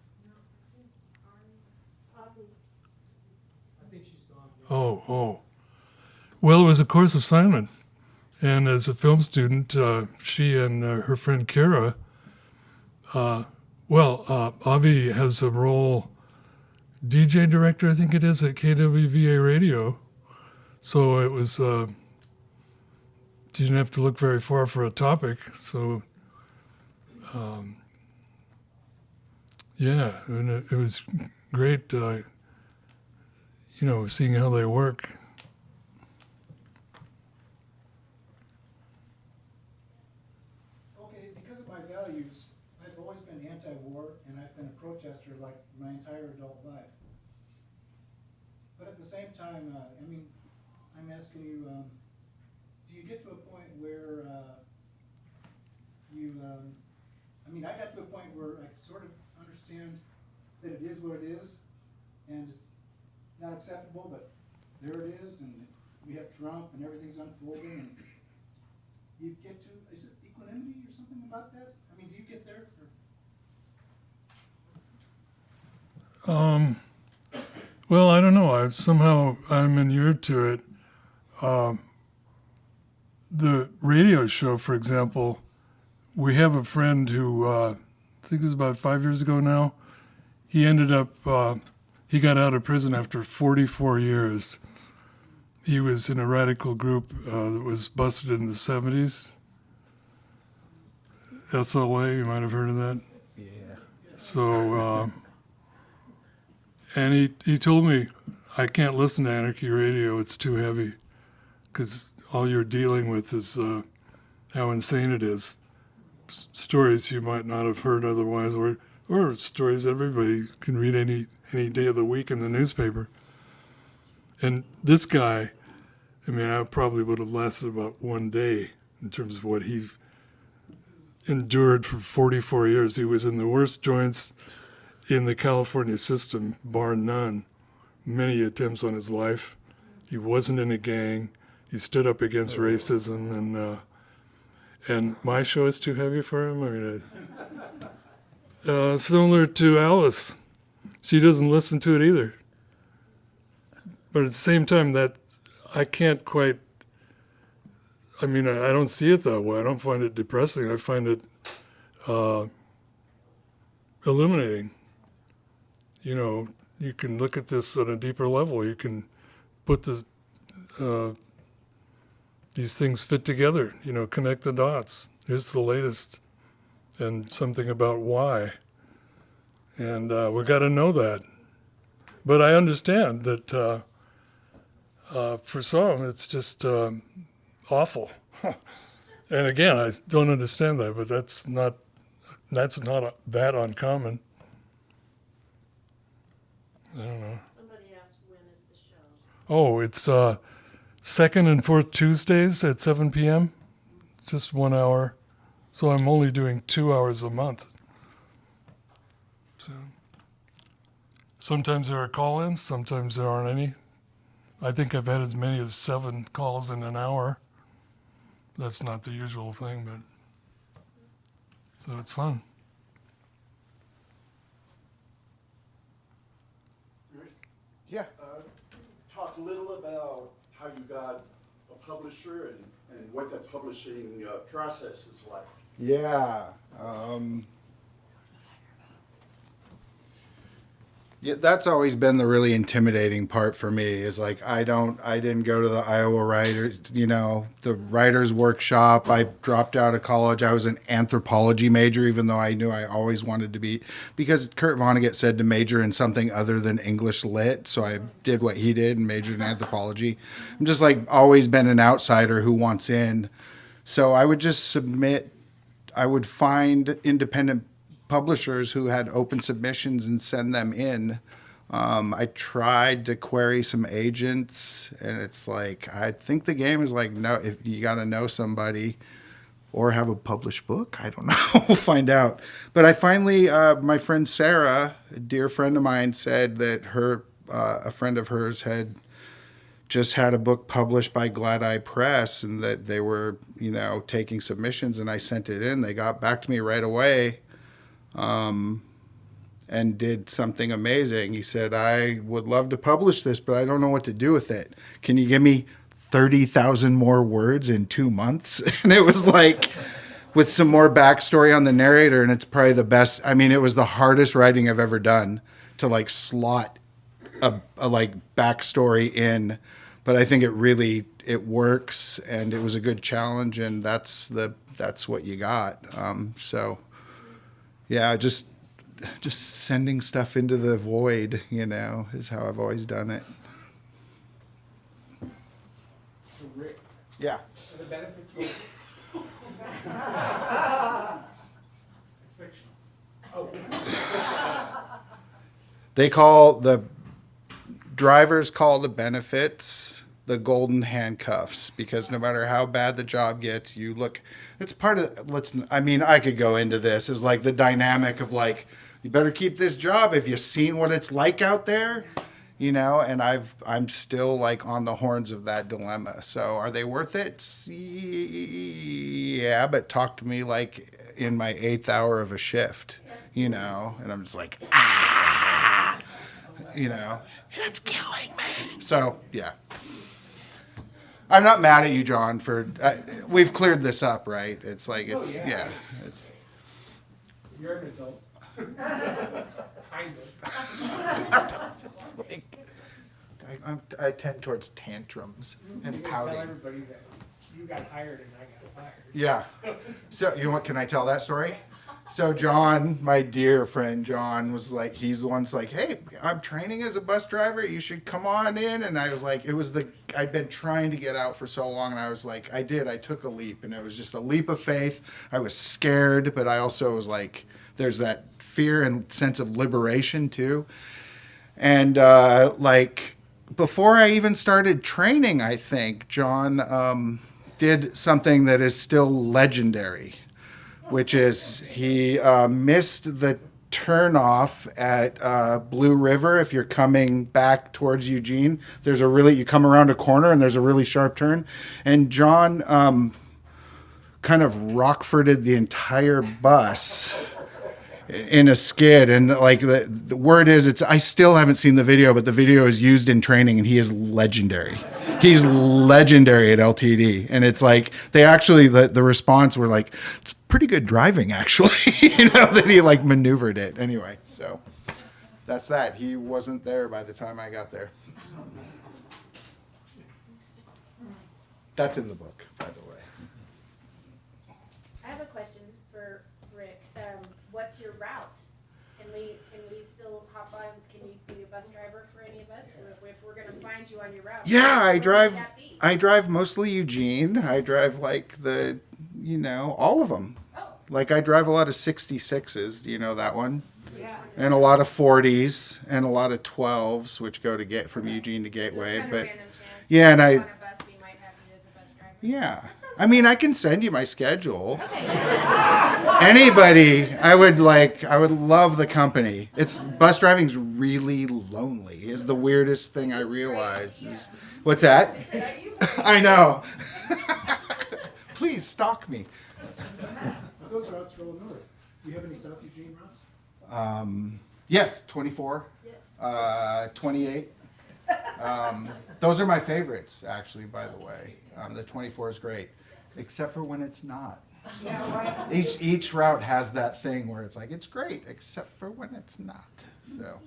K: I think she's gone.
C: Oh. Well, it was a course assignment. And as a film student, she and her friend Kara, Avi has a role, DJ director, I think it is, at KWVA Radio. So it was, didn't have to look very far for a topic. So, yeah, and it was great, seeing how they work.
L: Okay, because of my values, I've always been anti-war, and I've been a protester like my entire adult life. But at the same time, I'm asking you, do you get to a point where I got to a point where I sort of understand that it is what it is, and it's not acceptable, but there it is, and we have Trump, and everything's unfolding, and you get to, is it equanimity or something about that? I mean, do you get there?
C: Well, I don't know. I'm inured to it. The radio show, for example, we have a friend who, I think it was about 5 years ago now, he ended up, he got out of prison after 44 years. He was in a radical group that was busted in the 70s. SLA, you might have heard of that.
H: Yeah.
C: So, and he told me, I can't listen to anarchy radio, it's too heavy, because all you're dealing with is how insane it is. Stories you might not have heard otherwise, or stories everybody can read any day of the week in the newspaper. And this guy, I mean, I probably would have lasted about one day in terms of what he endured for 44 years. He was in the worst joints in the California system, bar none. Many attempts on his life. He wasn't in a gang. He stood up against racism, and my show is too heavy for him. I mean, similar to Alice, she doesn't listen to it either. But at the same time, that I can't quite. I mean, I don't see it that way. I don't find it depressing. I find it illuminating. You know, you can look at this on a deeper level. You can put these things fit together, you know, connect the dots. Here's the latest, and something about why. And we got to know that. But I understand that for some, it's just awful. And again, I don't understand that, but that's not that uncommon. I don't know.
E: Somebody asked, when is the show?
C: Oh, it's second and fourth Tuesdays at 7 p.m., just 1 hour. So I'm only doing 2 hours a month. So sometimes there are call-ins, sometimes there aren't any. I think I've had as many as 7 calls in an hour. That's not the usual thing, but so it's fun.
H: Yeah.
M: Talk a little about how you got a publisher and what that publishing process is like.
H: Yeah. Yeah, that's always been the really intimidating part for me is like, I didn't go to the Iowa Writers, the writers workshop. I dropped out of college. I was an anthropology major, even though I knew I always wanted to be, because Kurt Vonnegut said to major in something other than English lit. So I did what he did and majored in anthropology. I'm just like always been an outsider who wants in. So I would just submit, I would find independent publishers who had open submissions and send them in. I tried to query some agents, and it's like, I think the game is like, no, if you got to know somebody or have a published book, I don't know, we'll find out. But I finally, my friend Sarah, a dear friend of mine, said that a friend of hers had just had a book published by Glad Eye Press and that they were, taking submissions, and I sent it in. They got back to me right away. And did something amazing. He said, I would love to publish this, but I don't know what to do with it. Can you give me 30,000 more words in 2 months? And it was like, with some more backstory on the narrator, and it's probably the best. I mean, it was the hardest writing I've ever done to like slot a like backstory in, but I think it works, and it was a good challenge, and that's what you got. So yeah, just sending stuff into the void, is how I've always done it.
I: So Rick,
H: Yeah.
I: are the benefits with... It's fictional. Oh.
H: The drivers call the benefits the golden handcuffs, because no matter how bad the job gets, it's part of, I could go into this, is like the dynamic of like, you better keep this job if you've seen what it's like out there, and I'm still like on the horns of that dilemma. So are they worth it? Yeah, but talk to me like in my 8th hour of a shift, and I'm just like, you know, it's killing me. So, yeah. I'm not mad at you, John, for, we've cleared this up, right? It's like, it's, yeah, it's.
I: You're an adult. Kind of.
H: It's like, I tend towards tantrums and
I: You can
H: pouting.
I: tell everybody that you got hired and I got fired.
H: Yeah. So, you know what, can I tell that story? So John, my dear friend John, was like, he's the one that's like, hey, I'm training as a bus driver. You should come on in. And I was like, I'd been trying to get out for so long. And I was like, I took a leap. And it was just a leap of faith. I was scared, but I also was like, there's that fear and sense of liberation too. And like, before I even started training, I think, John did something that is still legendary, which is he missed the turnoff at Blue River. If you're coming back towards Eugene, you come around a corner and there's a really sharp turn. And John kind of Rockforded the entire bus in a skid. And like the word is, I still haven't seen the video, but the video is used in training and he is legendary. He's legendary at LTD. And it's like, they actually, the response were like, it's pretty good driving actually, you know, that he like maneuvered it. Anyway, so that's that. He wasn't there by the time I got there. That's in the book, by the way.
N: I have a question for Rick. What's your route? Can we still hop on? Can you be a bus driver for any of us? Or if we're going to find you on your route?
H: Yeah,
N: where would that be?
H: I drive mostly Eugene. I drive like all of them.
N: Oh.
H: Like I drive a lot of 66s. Do you know that one?
N: Yeah.
H: And a lot of 40s and a lot of 12s, which go to from Eugene to Gateway.
N: So it's kind of
H: But
N: random chance.
H: yeah, and
N: On
H: I
N: a bus, we might have you as a bus driver.
H: yeah.
N: That sounds
H: I mean, I can send you my schedule. Anybody, I would love the company. Bus driving's really lonely. Is the weirdest thing I realize. What's that? I know. Please stalk me.
L: Those routes go north. Do you have any South Eugene routes?
H: Yes, 24, 28. Those are my favorites, actually, by the way. The 24 is great, except for when it's not.
N: Yeah, right.
H: Each route has that thing where it's like, it's great, except for when it's not. So.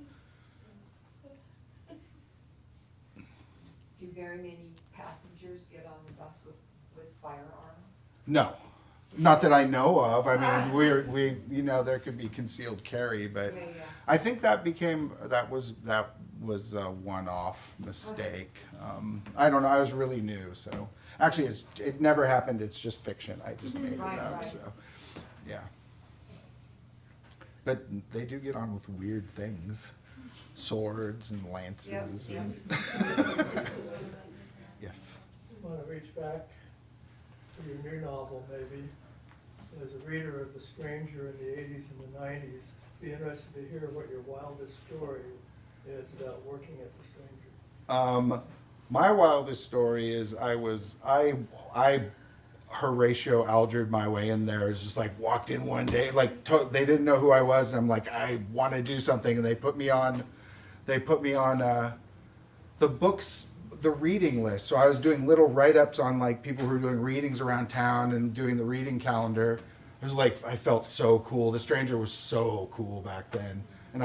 J: Do very many passengers get on the bus with firearms?
H: No, not that I know of. I mean, there could be concealed carry, but
J: Yeah.
H: I think that was a one-off mistake. I don't know. I was really new, so actually, it never happened. It's just fiction. I just made it up.
J: Right.
H: So, yeah. But they do get on with weird things, swords and lances.
J: Yep.
H: And yes.
O: I want to reach back to your new novel, maybe. As a reader of The Stranger in the 80s and the 90s, be interested to hear what your wildest story is about working at The Stranger.
H: My wildest story is I Horatio Algered my way in there. It was just like walked in one day, they didn't know who I was, and I'm like, I want to do something, and they put me on the books, the reading list. So I was doing little write-ups on like people who were doing readings around town and doing the reading calendar. It was like, I felt so cool. The Stranger was so cool back then, and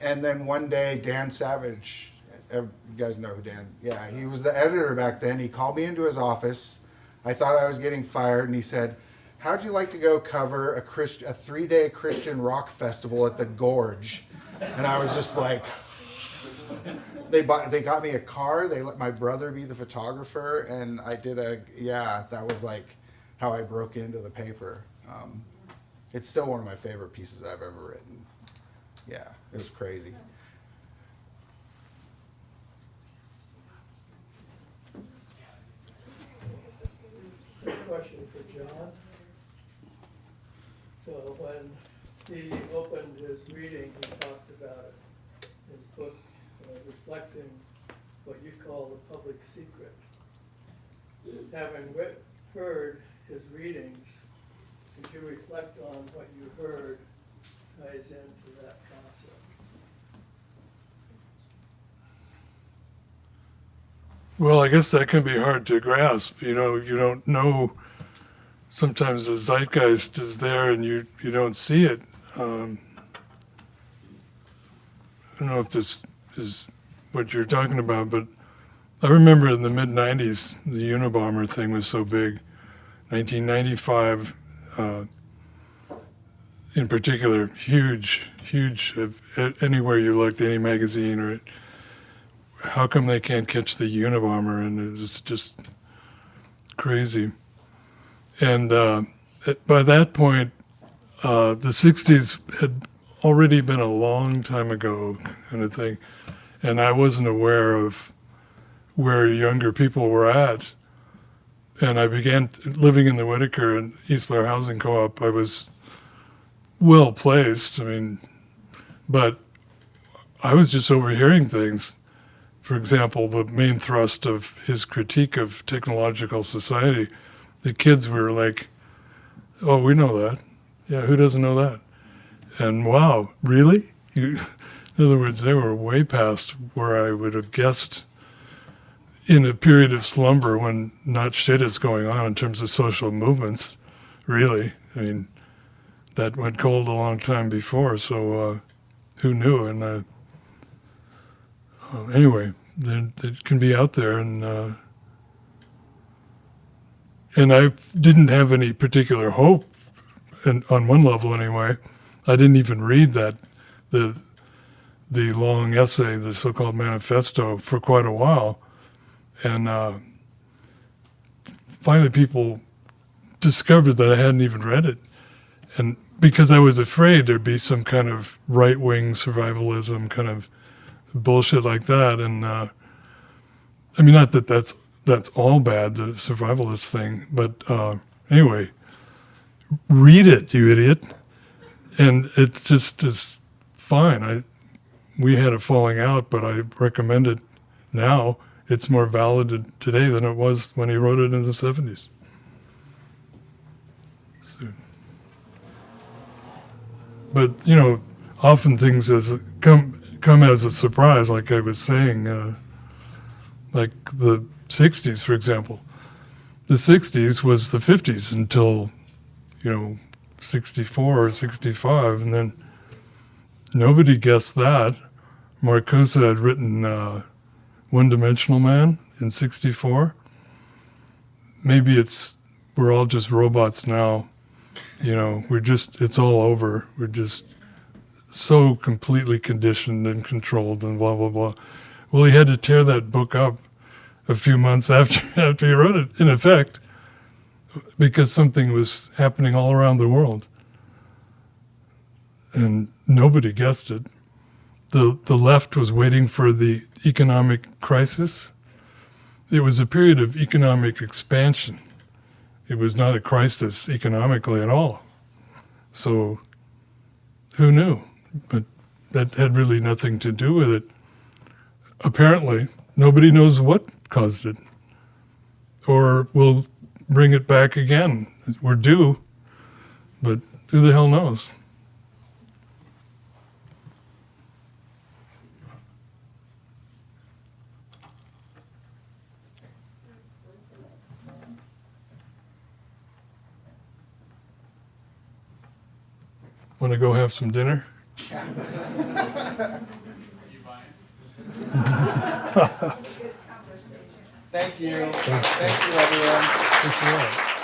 H: and then one day, Dan Savage, you guys know who Dan, yeah, he was the editor back then. He called me into his office. I thought I was getting fired, and he said, how'd you like to go cover a 3-day Christian rock festival at the Gorge? And I was just like, they got me a car, they let my brother be the photographer, and I did that was like how I broke into the paper. It's still one of my favorite pieces I've ever written. Yeah, it was crazy.
O: Quick question for John. So when he opened his reading, he talked about it, his book reflecting what you call the public secret. Having heard his readings, could you reflect on what you heard ties into that concept?
C: Well, I guess that can be hard to grasp. You know, you don't know. Sometimes the zeitgeist is there and you don't see it. I don't know if this is what you're talking about, but I remember in the mid-90s, the Unabomber thing was so big. 1995, in particular, huge, anywhere you looked, any magazine, or how come they can't catch the Unabomber? And it was just crazy. And by that point, the 60s had already been a long time ago kind of thing. And I wasn't aware of where younger people were at. And I began living in the Whitaker and East Blair Housing Co-op. I was well placed, but I was just overhearing things. For example, the main thrust of his critique of technological society, the kids were like, oh, we know that. Yeah, who doesn't know that? And wow, really? In other words, they were way past where I would have guessed in a period of slumber when not shit is going on in terms of social movements, really. That went cold a long time before, so who knew? And anyway, it can be out there, and I didn't have any particular hope, and on one level anyway. I didn't even read the long essay, the so-called manifesto, for quite a while. And finally people discovered that I hadn't even read it. And because I was afraid there'd be some kind of right-wing survivalism kind of bullshit like that. And not that that's all bad, the survivalist thing, but anyway, read it, you idiot. And it just is fine. We had a falling out, but I recommend it now. It's more valid today than it was when he wrote it in the 70s. So, but, often things come as a surprise, like I was saying, like the 60s, for example. The 60s was the 50s until, 64 or 65, and then nobody guessed that. Marcuse had written One-Dimensional Man in 64. Maybe we're all just robots now. It's all over. We're just so completely conditioned and controlled and blah, blah, blah. Well, he had to tear that book up a few months after he wrote it, in effect, because something was happening all around the world. And nobody guessed it. The left was waiting for the economic crisis. It was a period of economic expansion. It was not a crisis economically at all. So who knew? But that had really nothing to do with it. Apparently, nobody knows what caused it. Or will bring it back again. We're due, but who the hell knows? Want to go have some dinner?
B: Thank you. Thank you, everyone.
C: Thanks a lot.